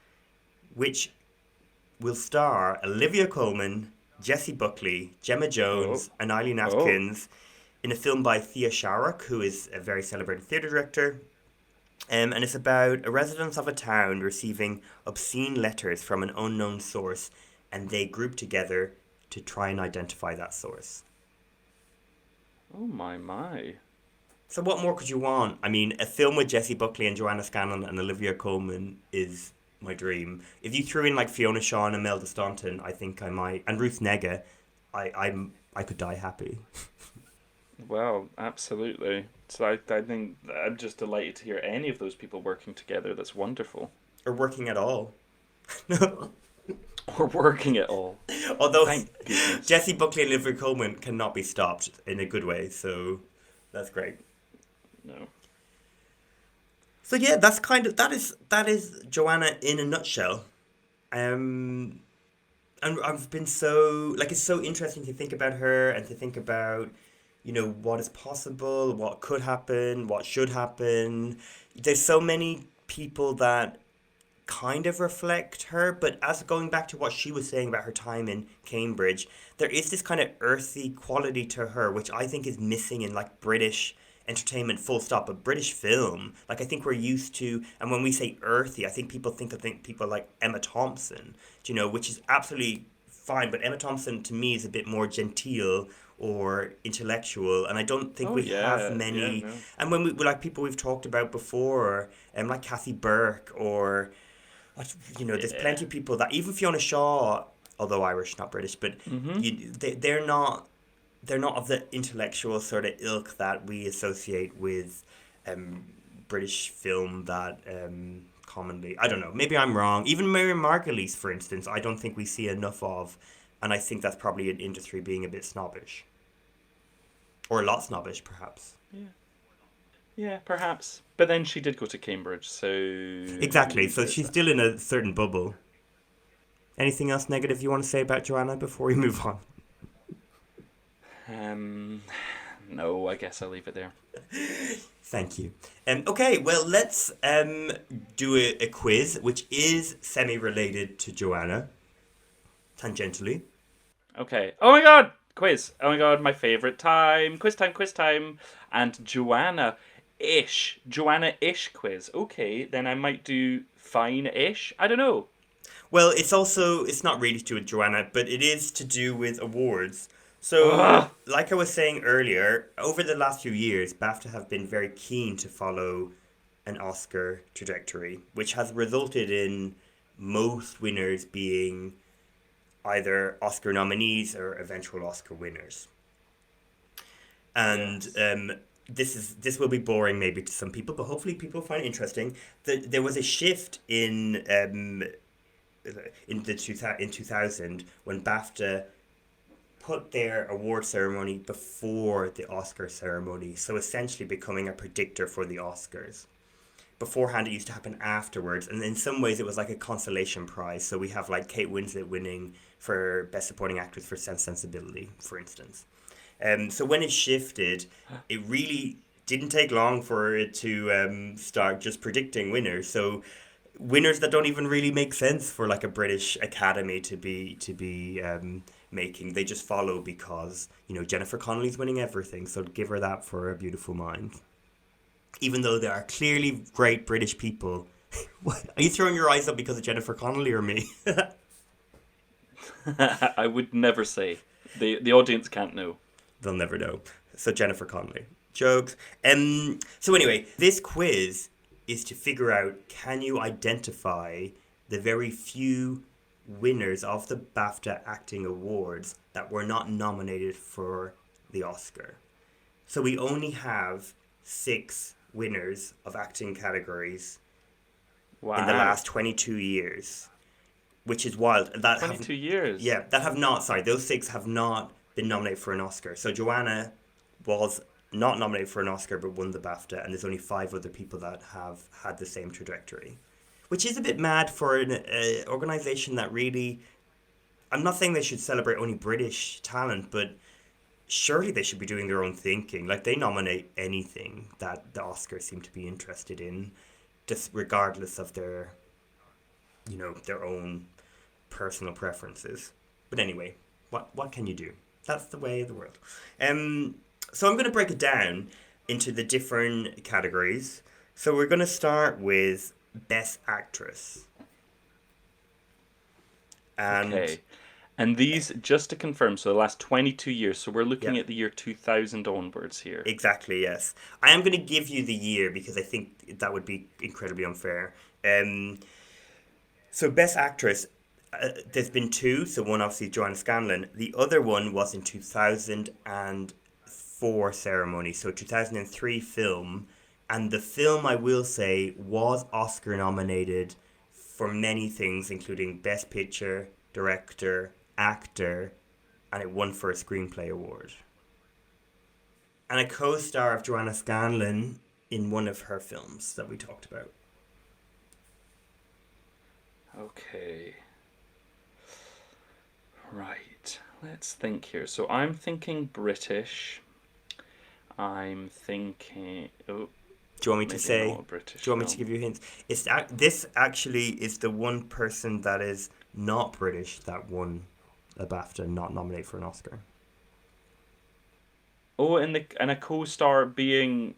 which will star Olivia Colman, Jessie Buckley, Gemma Jones, and Eileen Atkins. in a film by Thea Sharrock, who is a very celebrated theatre director. And it's about a residents of a town receiving obscene letters from an unknown source, and they group together to try and identify that source. Oh my. So what more could you want? I mean, a film with Jessie Buckley and Joanna Scanlan and Olivia Colman is my dream. If you threw in like Fiona Shaw and Imelda Staunton, I think I might, and Ruth Negga, I could die happy. Well, absolutely. So I think I'm just delighted to hear any of those people working together. That's wonderful. Or working at all. Or working at all. Although Jessie Buckley and Olivia Colman cannot be stopped in a good way, so that's great. No. So yeah, that is Joanna in a nutshell. And I've been so, like, it's so interesting to think about her and to think about, you know, what is possible, what could happen, what should happen. There's so many people that kind of reflect her, but as going back to what she was saying about her time in Cambridge, there is this kind of earthy quality to her, which I think is missing in like British entertainment, full stop. A British film, like, I think we're used to, and when we say earthy, I think people think of people like Emma Thompson, you know, which is absolutely fine, but Emma Thompson to me is a bit more genteel or intellectual, and I don't think we have many. Yeah, no. And when we like people we've talked about before, like Kathy Burke, or you know, there's plenty of people that, even Fiona Shaw, although Irish, not British, but they're not of the intellectual sort of ilk that we associate with British film that commonly, I don't know, maybe I'm wrong. Even Miriam Margolyes, for instance, I don't think we see enough of, and I think that's probably an industry being a bit snobbish. Or a lot snobbish, perhaps. Yeah, perhaps. But then she did go to Cambridge, so... Exactly, so she's still in a certain bubble. Anything else negative you want to say about Joanna before we move on? No, I guess I'll leave it there. Thank you. Okay, well, let's do a quiz, which is semi-related to Joanna, tangentially. Okay. Oh my god! Quiz. Oh my god, my favourite time. Quiz time. And Joanna-ish quiz. Okay, then I might do fine-ish. I don't know. Well, it's not really to do with Joanna, but it is to do with awards. So, like I was saying earlier, over the last few years, BAFTA have been very keen to follow an Oscar trajectory, which has resulted in most winners being either Oscar nominees or eventual Oscar winners. And this will be boring maybe to some people, but hopefully people find it interesting. There was a shift in 2000 when BAFTA put their award ceremony before the Oscar ceremony, so essentially becoming a predictor for the Oscars. Beforehand, it used to happen afterwards, and in some ways it was like a consolation prize. So we have like Kate Winslet winning for Best Supporting Actress for Sense Sensibility, for instance. So when it shifted, it really didn't take long for it to start just predicting winners. So winners that don't even really make sense for like a British Academy to be making, they just follow because, you know, Jennifer Connelly's winning everything, so give her that for A Beautiful Mind. Even though there are clearly great British people. What? Are you throwing your eyes up because of Jennifer Connelly or me? I would never say. The audience can't know. They'll never know. So Jennifer Connelly. Jokes. So anyway, this quiz is to figure out, can you identify the very few winners of the BAFTA Acting Awards that were not nominated for the Oscar? So we only have 6 winners of acting categories in the last 22 years, which is wild. 22 years? Yeah, those 6 have not been nominated for an Oscar. So Joanna was not nominated for an Oscar but won the BAFTA, and there's only 5 other people that have had the same trajectory, which is a bit mad for an organisation that really... I'm not saying they should celebrate only British talent, but surely they should be doing their own thinking. Like, they nominate anything that the Oscars seem to be interested in, just regardless of their, you know, their own personal preferences. But anyway, what can you do? That's the way of the world. So I'm going to break it down into the different categories. So we're going to start with Best Actress. And okay. And these, just to confirm, so the last 22 years, so we're looking at the year 2000 onwards here. Exactly, yes. I am going to give you the year because I think that would be incredibly unfair. So Best Actress, there's been two. So one, obviously, Joanna Scanlan. The other one was in 2004 ceremony, so 2003 film. And the film, I will say, was Oscar nominated for many things, including Best Picture, Director, Actor, and it won for a Screenplay Award. And a co-star of Joanna Scanlan in one of her films that we talked about. Okay. Right. Let's think here. So I'm thinking British. I'm thinking... Oh, do you want me to say? British do you want me to give you hints? This actually is the one person that is not British that won a BAFTA, not nominated for an Oscar. Oh, and a co-star being...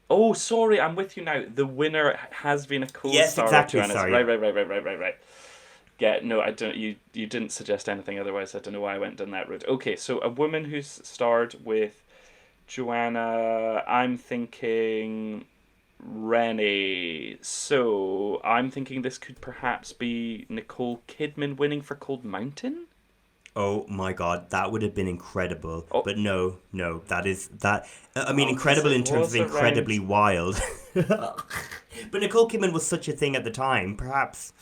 Oh, sorry, I'm with you now. The winner has been a co-star. Yes, exactly. Of Sorry. Right. Yeah, no, I don't. You didn't suggest anything otherwise. I don't know why I went down that route. Okay, so a woman who's starred with Joanna. I'm thinking Rennie. So I'm thinking this could perhaps be Nicole Kidman winning for Cold Mountain. Oh my God, that would have been incredible. Oh. But no, that is that. I mean, incredible in terms of incredibly wild. But Nicole Kidman was such a thing at the time. Perhaps.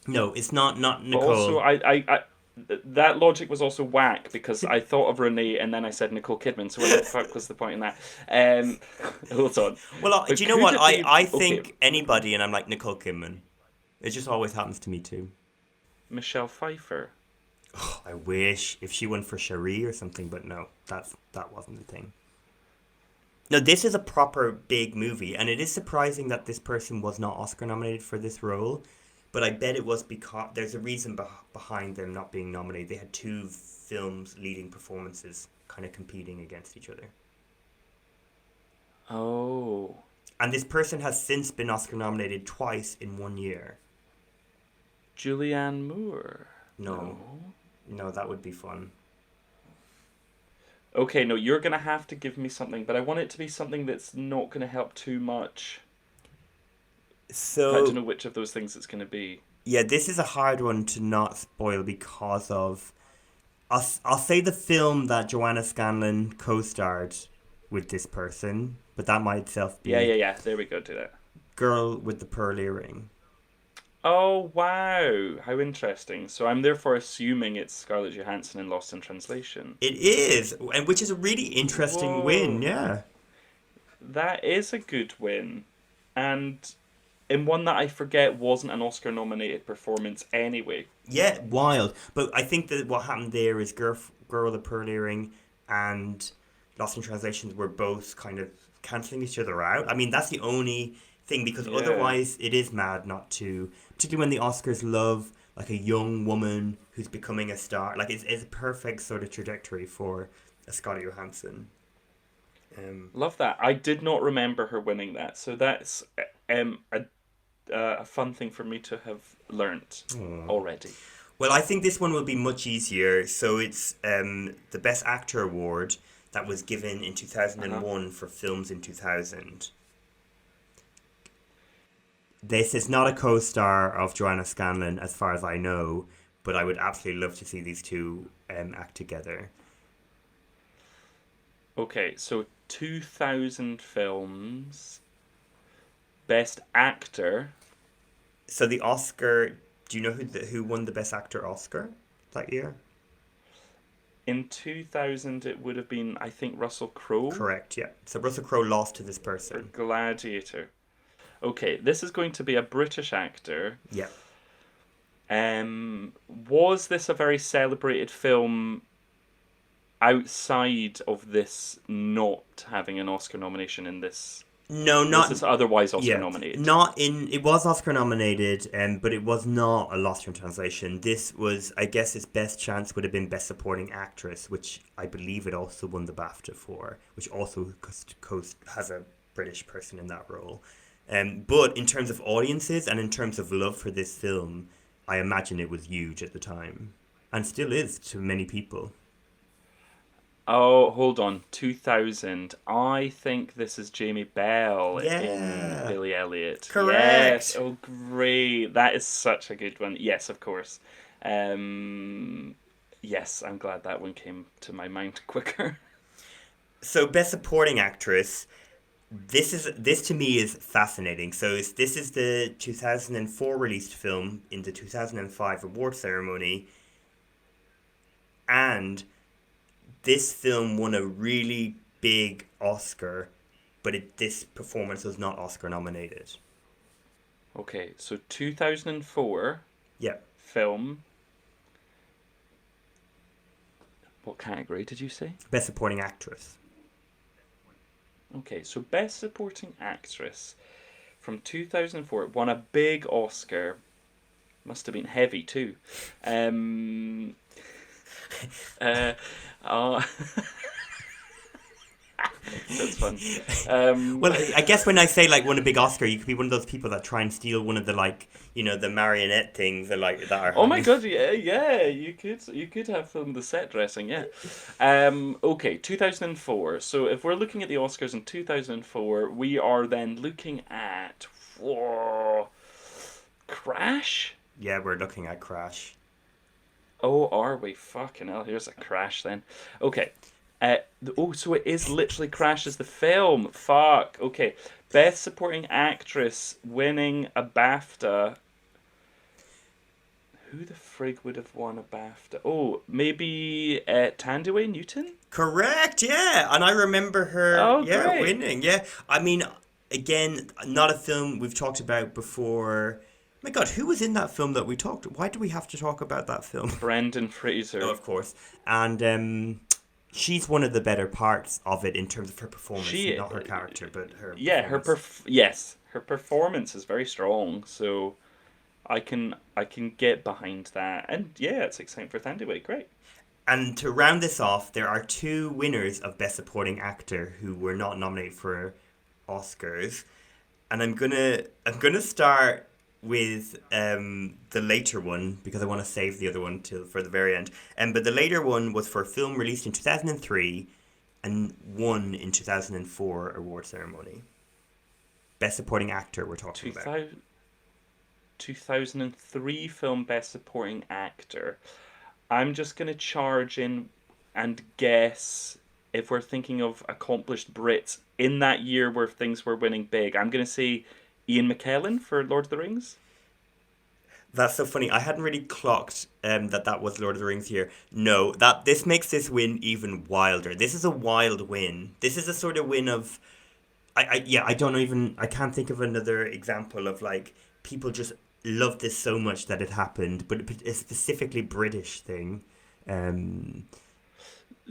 No, it's not Nicole. But also, I that logic was also whack because I thought of Renee and then I said Nicole Kidman. So what the fuck was the point in that? Hold on. Well, do you know what? I think anybody, and I'm like Nicole Kidman. It just always happens to me too. Michelle Pfeiffer. Oh, I wish if she won for Cherie or something, but no, that wasn't the thing. No, this is a proper big movie, and it is surprising that this person was not Oscar nominated for this role. But I bet it was because there's a reason behind them not being nominated. They had two films leading performances kind of competing against each other. Oh. And this person has since been Oscar nominated twice in 1 year. Julianne Moore. No, that would be fun. Okay, no, you're going to have to give me something, but I want it to be something that's not going to help too much. So I don't know which of those things it's going to be. Yeah, this is a hard one to not spoil because of... I'll say the film that Joanna Scanlan co-starred with this person, but that might itself be... Yeah. There we go, do that. Girl with the Pearl Earring. Oh, wow. How interesting. So I'm therefore assuming it's Scarlett Johansson in Lost in Translation. It is, and which is a really interesting win, yeah. That is a good win. And in one that I forget wasn't an Oscar-nominated performance anyway. Yeah, wild. But I think that what happened there is Girl with the Pearl Earring and Lost in Translation were both kind of cancelling each other out. I mean, that's the only thing, because otherwise it is mad not to, particularly when the Oscars love like a young woman who's becoming a star. Like it's a perfect sort of trajectory for a Scarlett Johansson. Love that. I did not remember her winning that, so that's a fun thing for me to have learnt already. Well, I think this one will be much easier. So it's the Best Actor award that was given in 2001 for films in 2000. This is not a co-star of Joanna Scanlan, as far as I know, but I would absolutely love to see these two act together. Okay, so 2000 films, Best Actor. So the Oscar, do you know who won the Best Actor Oscar that year? In 2000, it would have been, I think, Russell Crowe. Correct, yeah. So Russell Crowe lost to this person. For Gladiator. Okay, this is going to be a British actor. Yeah. Was this a very celebrated film outside of this not having an Oscar nomination in this No, Was this otherwise Oscar nominated? It was Oscar nominated, but it was not a Lost in Translation. This was, I guess, its best chance would have been Best Supporting Actress, which I believe it also won the BAFTA for, which also has a British person in that role. But in terms of audiences and in terms of love for this film, I imagine it was huge at the time, and still is to many people. Oh, hold on. 2000. I think this is Jamie Bell in Billy Elliot. Correct. Yes. Oh, great. That is such a good one. Yes, of course. Yes, I'm glad that one came to my mind quicker. So, Best Supporting Actress. This to me is fascinating. So, this is the 2004 released film in the 2005 award ceremony. And this film won a really big Oscar, but this performance was not Oscar nominated. Okay, so 2004 film. What category did you say? Best Supporting Actress. Okay, so Best Supporting Actress from 2004. It won a big Oscar. Must have been heavy too. That's fun. Well, I guess when I say like won a big Oscar, you could be one of those people that try and steal one of the the marionette things that are. Oh my god, yeah, you could have filmed the set dressing, yeah. Okay, 2004. So if we're looking at the Oscars in 2004, we are then looking at Crash. Yeah, we're looking at Crash. Oh, are we? Fucking hell, here's a Crash then. Okay. So it is literally Crash as the film. Fuck. Okay. Best Supporting Actress winning a BAFTA. Who the frig would have won a BAFTA? Oh, maybe Thandie Newton? Correct, yeah. And I remember her great. winning. Yeah. I mean, again, not a film we've talked about before. My God, who was in that film that we talked? Why do we have to talk about that film? Brendan Fraser. Oh, of course. And she's one of the better parts of it in terms of her performance, not her character, but her. Yeah, her performance is very strong. So, I can get behind that, and yeah, it's exciting for Thandie. Great. And to round this off, there are two winners of Best Supporting Actor who were not nominated for Oscars, and I'm gonna start with the later one because I want to save the other one for the very end. But the later one was for a film released in 2003 and won in 2004 award ceremony. Best Supporting Actor we're talking about. 2003 film Best Supporting Actor. I'm just going to charge in and guess if we're thinking of accomplished Brits in that year where things were winning big. I'm going to say Ian McKellen for Lord of the Rings. That's so funny. I hadn't really clocked that was Lord of the Rings here. No, this makes this win even wilder. This is a wild win. This is a sort of win of, I can't think of another example of like people just loved this so much that it happened, but a specifically British thing.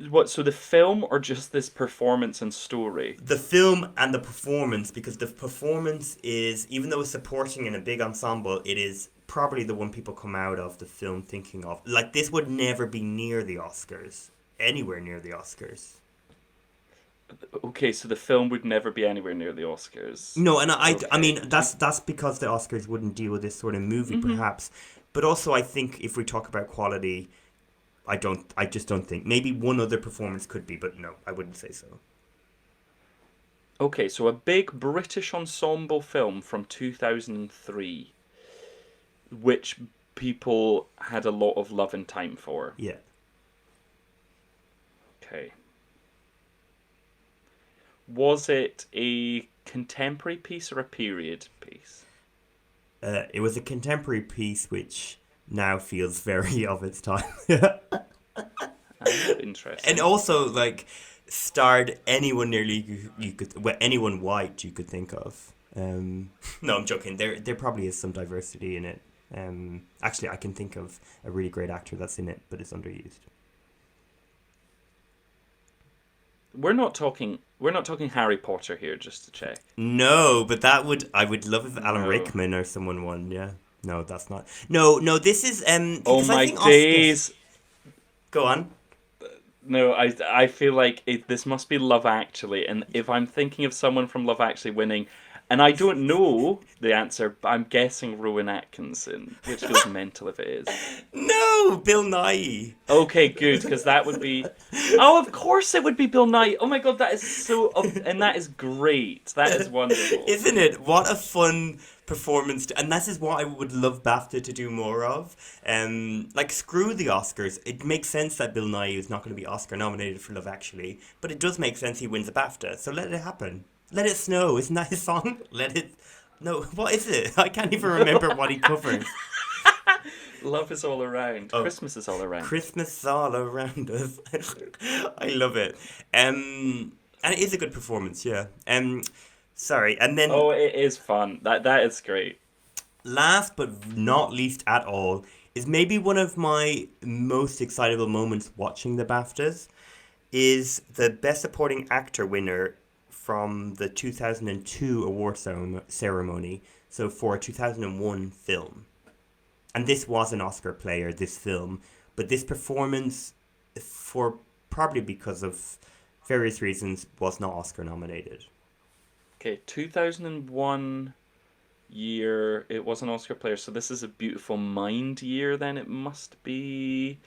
What, so the film or just this performance and story? The film and the performance, because the performance is, even though it's supporting in a big ensemble, it is probably the one people come out of the film thinking of. Like, this would never be near the Oscars. Anywhere near the Oscars. Okay, so the film would never be anywhere near the Oscars. No, and I mean, that's because the Oscars wouldn't deal with this sort of movie, perhaps. But also, I think if we talk about quality, I just don't think. Maybe one other performance could be, but no, I wouldn't say so. Okay, so a big British ensemble film from 2003, which people had a lot of love and time for. Yeah. Okay. Was it a contemporary piece or a period piece? It was a contemporary piece which now feels very of its time. Interesting. And also, like, starred anyone anyone white you could think of. No, I'm joking. There probably is some diversity in it. Actually, I can think of a really great actor that's in it, but it's underused. We're not talking We're not talking Harry Potter here, just to check. No, but I would love if Alan Rickman or someone won. Yeah. No, that's not. No, this is Oh because my I think days! Go on. No, I feel like this must be Love Actually, and if I'm thinking of someone from Love Actually winning, and I don't know the answer, but I'm guessing Rowan Atkinson, which feels mental if it is. No, Bill Nighy. Okay, good, because that would be... Oh, of course it would be Bill Nighy. Oh my god, that is so... And that is great. That is wonderful. Isn't it? What a fun performance. And this is what I would love BAFTA to do more of. Like, screw the Oscars. It makes sense that Bill Nighy is not going to be Oscar nominated for Love Actually, but it does make sense he wins a BAFTA, so let it happen. Let it snow. Isn't that his song? Let it... No, what is it? I can't even remember what he covers. Love is all around. Oh, Christmas is all around. Christmas is all around us. I love it. And it is a good performance, yeah. Sorry, and then... Oh, it is fun. That is great. Last but not least at all is maybe one of my most excitable moments watching the BAFTAs is the Best Supporting Actor winner from the 2002 award ceremony, so for a 2001 film. And this was an Oscar player, this film, but this performance, for probably because of various reasons, was not Oscar nominated. Okay, 2001 year, it was an Oscar player, so this is A Beautiful Mind year then, it must be...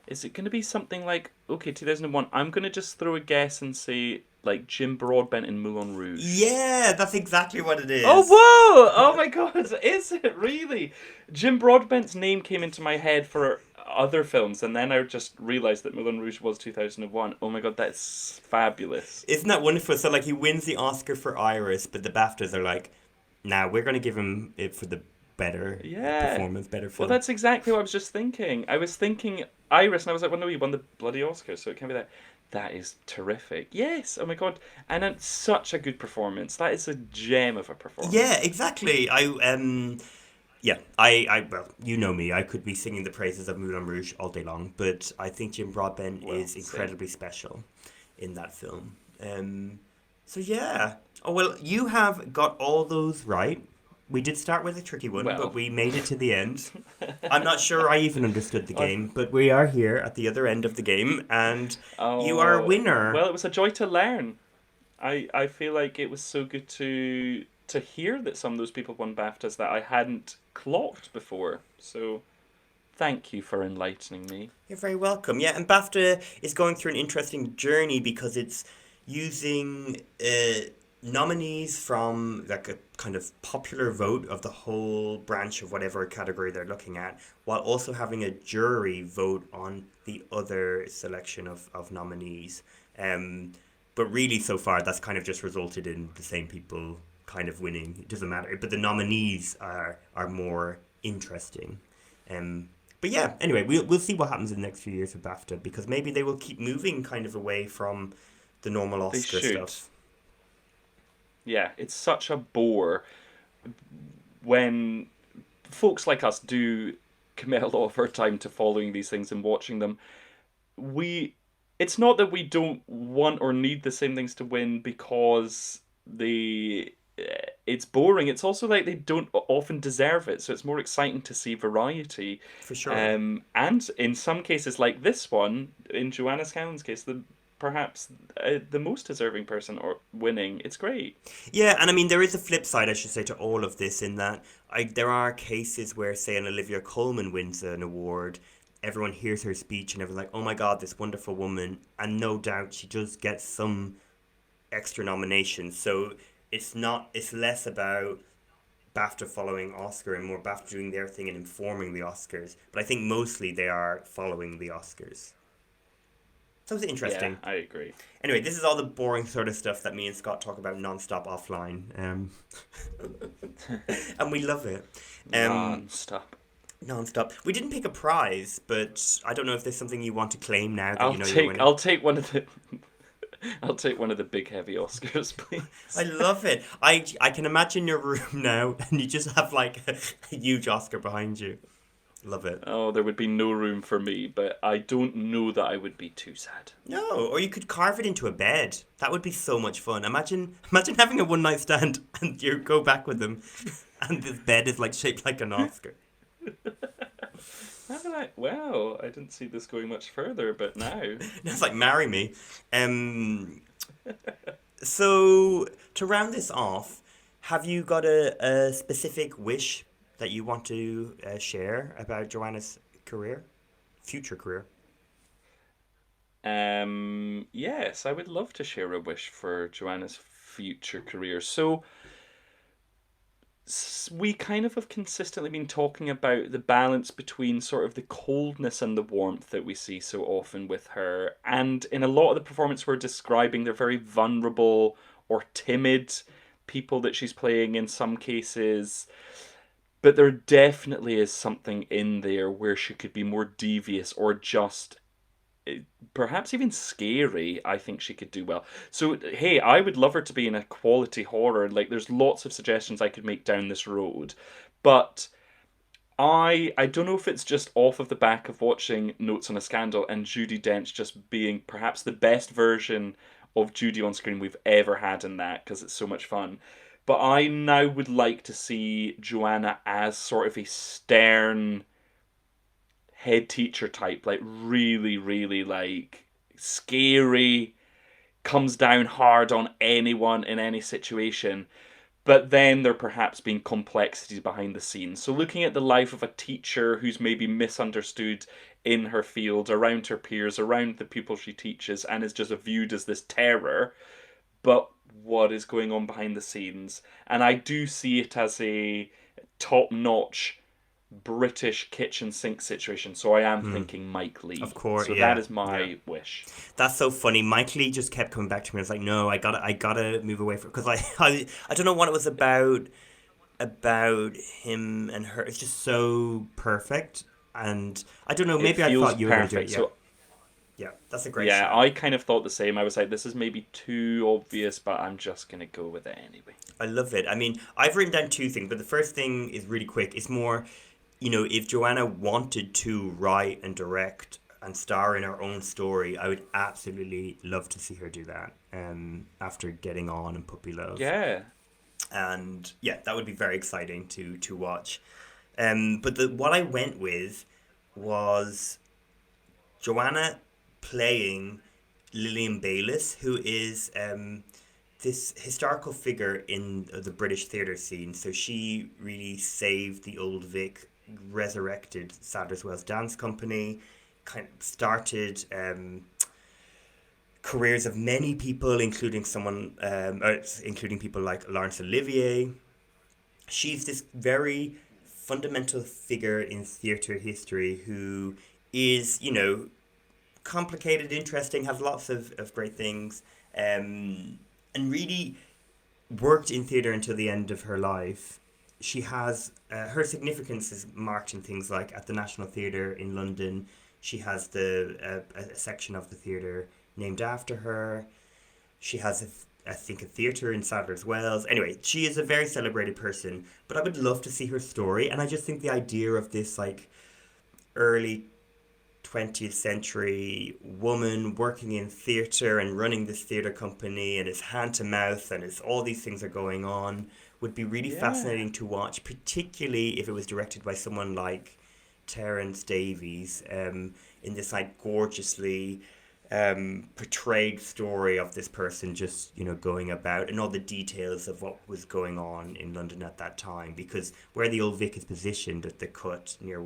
Is it going to be something like, okay, 2001, I'm going to just throw a guess and say, like, Jim Broadbent in Moulin Rouge. Yeah, that's exactly what it is. Oh, whoa! Oh my god, is it really? Jim Broadbent's name came into my head for other films, and then I just realised that Moulin Rouge was 2001. Oh my god, that's fabulous. Isn't that wonderful? So, like, he wins the Oscar for Iris, but the BAFTAs are like, nah, we're going to give him it for the better performance, better film. Well, that's exactly what I was just thinking. I was thinking Iris, and I was like, well, no, he won the bloody Oscar, so it can't be that. That is terrific. Yes, oh my god. And it's such a good performance. That is a gem of a performance. Yeah, exactly. Well, you know me. I could be singing the praises of Moulin Rouge all day long, but I think Jim Broadbent is incredibly special in that film. So yeah. Oh, well, you have got all those right. We did start with a tricky one, but we made it to the end. I'm not sure I even understood the game, but we are here at the other end of the game, and you are a winner. Well, it was a joy to learn. I feel like it was so good to hear that some of those people won BAFTAs that I hadn't clocked before. So thank you for enlightening me. You're very welcome. Yeah, and BAFTA is going through an interesting journey because it's using... nominees from like a kind of popular vote of the whole branch of whatever category they're looking at, while also having a jury vote on the other selection of nominees. But really, so far, that's kind of just resulted in the same people kind of winning. It doesn't matter. But the nominees are more interesting. But yeah, anyway, we'll see what happens in the next few years with BAFTA, because maybe they will keep moving kind of away from the normal Oscar stuff. Yeah, it's such a bore when folks like us do commit a lot of our time to following these things and watching them. It's not that we don't want or need the same things to win because it's boring. It's also like they don't often deserve it, so it's more exciting to see variety. For sure. And in some cases, like this one, in Joanna Scanlan's case, perhaps the most deserving person or winning. It's great. Yeah, and I mean, there is a flip side, I should say, to all of this, in that there are cases where, say, an Olivia Colman wins an award, everyone hears her speech and everyone's like, oh my god, this wonderful woman, and no doubt she does get some extra nominations. So it's less about BAFTA following Oscar and more BAFTA doing their thing and informing the Oscars. But I think mostly they are following the Oscars. So it's interesting. Yeah, I agree. Anyway, this is all the boring sort of stuff that me and Scott talk about non-stop offline. And we love it. Non-stop. We didn't pick a prize, but I don't know if there's something you want to claim now that I'll take one of the big heavy Oscars, please. I love it. I can imagine your room now, and you just have like a huge Oscar behind you. Love it. Oh, there would be no room for me, but I don't know that I would be too sad. No, or you could carve it into a bed. That would be so much fun. Imagine having a one night stand and you go back with them, and this bed is like shaped like an Oscar. I'm like, wow, I didn't see this going much further, but now It's like marry me. So to round this off, have you got a specific wish that you want to share about Joanna's future career? Yes, I would love to share a wish for Joanna's future career. So we kind of have consistently been talking about the balance between sort of the coldness and the warmth that we see so often with her. And in a lot of the performance we're describing, they're very vulnerable or timid people that she's playing in some cases. But there definitely is something in there where she could be more devious or just perhaps even scary. I think she could do well. So, hey, I would love her to be in a quality horror. Like, there's lots of suggestions I could make down this road. But I don't know if it's just off of the back of watching Notes on a Scandal and Judi Dench just being perhaps the best version of Judy on screen we've ever had in that, because it's so much fun. But I now would like to see Joanna as sort of a stern head teacher type, like really, really like scary, comes down hard on anyone in any situation. But then there perhaps being complexities behind the scenes. So looking at the life of a teacher who's maybe misunderstood in her field, around her peers, around the people she teaches, and is just viewed as this terror. But what is going on behind the scenes? And I do see it as a top-notch British kitchen sink situation. So I am thinking Mike Lee. Of course, so yeah. that is my wish. That's so funny. Mike Lee just kept coming back to me. I was like, no, I gotta move away from, because I don't know what it was about him and her. It's just so perfect, and I don't know. Maybe I thought you were gonna do it. Yeah. So, yeah, that's a great shot. I kind of thought the same. I was like, this is maybe too obvious, but I'm just gonna go with it anyway. I love it. I mean, I've written down two things, but the first thing is really quick. It's more, if Joanna wanted to write and direct and star in her own story, I would absolutely love to see her do that. After Getting On and Puppy Love. Yeah. And yeah, that would be very exciting to watch. But what I went with was Joanna playing Lillian Baylis, who is this historical figure in the British theatre scene. So she really saved the Old Vic, resurrected Sadler's Wells Dance Company, kind of started careers of many people, including including people like Laurence Olivier. She's this very fundamental figure in theatre history who is, complicated, interesting, has lots of great things, and really worked in theatre until the end of her life. She has her significance is marked in things like at the National Theatre in London. She has a section of the theatre named after her. She has I think a theatre in Sadler's Wells. Anyway, she is a very celebrated person, but I would love to see her story. And I just think the idea of this like early 20th century woman working in theatre and running this theatre company, and it's hand to mouth and it's all these things are going on, would be really fascinating to watch, particularly if it was directed by someone like Terence Davies, in this like gorgeously portrayed story of this person just going about, and all the details of what was going on in London at that time, because where the Old Vic is positioned at the cut near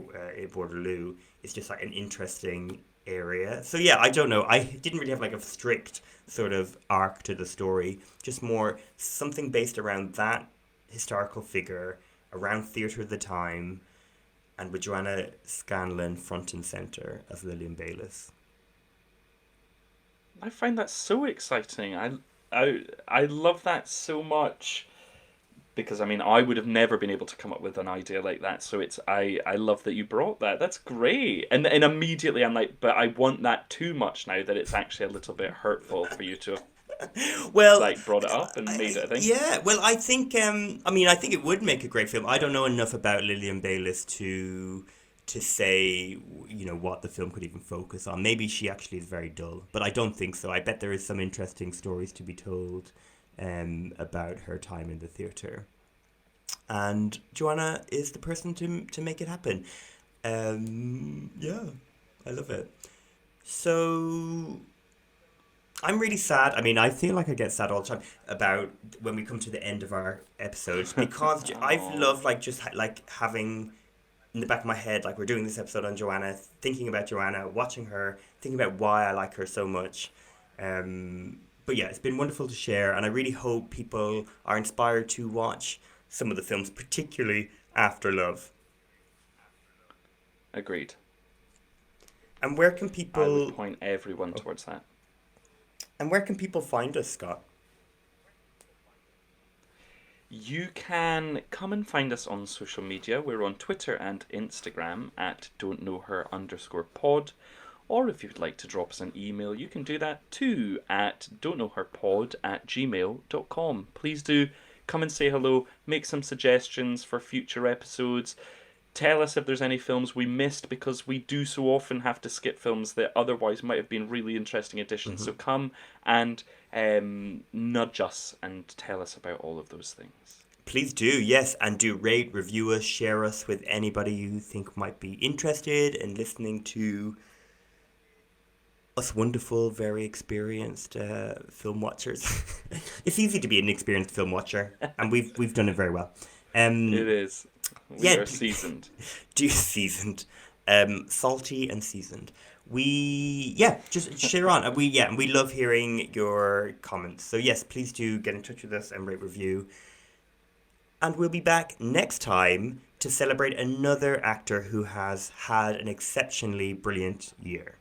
Waterloo is just like an interesting area. So yeah, I don't know, I didn't really have like a strict sort of arc to the story, just more something based around that historical figure, around theatre of the time, and with Joanna Scanlan front and centre as Lillian Baylis. I find that so exciting. I love that so much, because I would have never been able to come up with an idea like that. So I love that you brought that. That's great. And immediately I'm like, but I want that too much now that it's actually a little bit hurtful for you to have brought it up and made it a thing. Yeah, well, I think I think it would make a great film. I don't know enough about Lillian Baylis to to say, you know, what the film could even focus on. Maybe she actually is very dull, but I don't think so. I bet there is some interesting stories to be told about her time in the theatre. And Joanna is the person to make it happen. Yeah, I love it. So I'm really sad. I mean, I feel like I get sad all the time about when we come to the end of our episodes because I've loved like having in the back of my head, like we're doing this episode on Joanna, thinking about Joanna, watching her, thinking about why I like her so much. But yeah, it's been wonderful to share, and I really hope people are inspired to watch some of the films, particularly After Love. Agreed. And where can people... I would point everyone towards that. And where can people find us, Scott? You can come and find us on social media. We're on Twitter and Instagram at don'tknowher_pod. Or if you'd like to drop us an email, you can do that too at don'tknowherpod@gmail.com. Please do come and say hello, make some suggestions for future episodes. Tell us if there's any films we missed, because we do so often have to skip films that otherwise might have been really interesting additions. So come and nudge us and tell us about all of those things. Please do, yes, and do rate, review us, share us with anybody you think might be interested in listening to us wonderful, very experienced film watchers. It's easy to be an experienced film watcher, and we've done it very well. It is. We are seasoned. Seasoned. Salty and seasoned. Just share on. And we love hearing your comments. So yes, please do get in touch with us and rate, review. And we'll be back next time to celebrate another actor who has had an exceptionally brilliant year.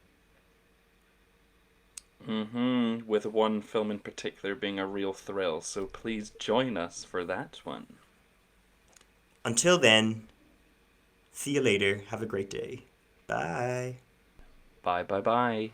With one film in particular being a real thrill. So please join us for that one. Until then, see you later. Have a great day. Bye. Bye.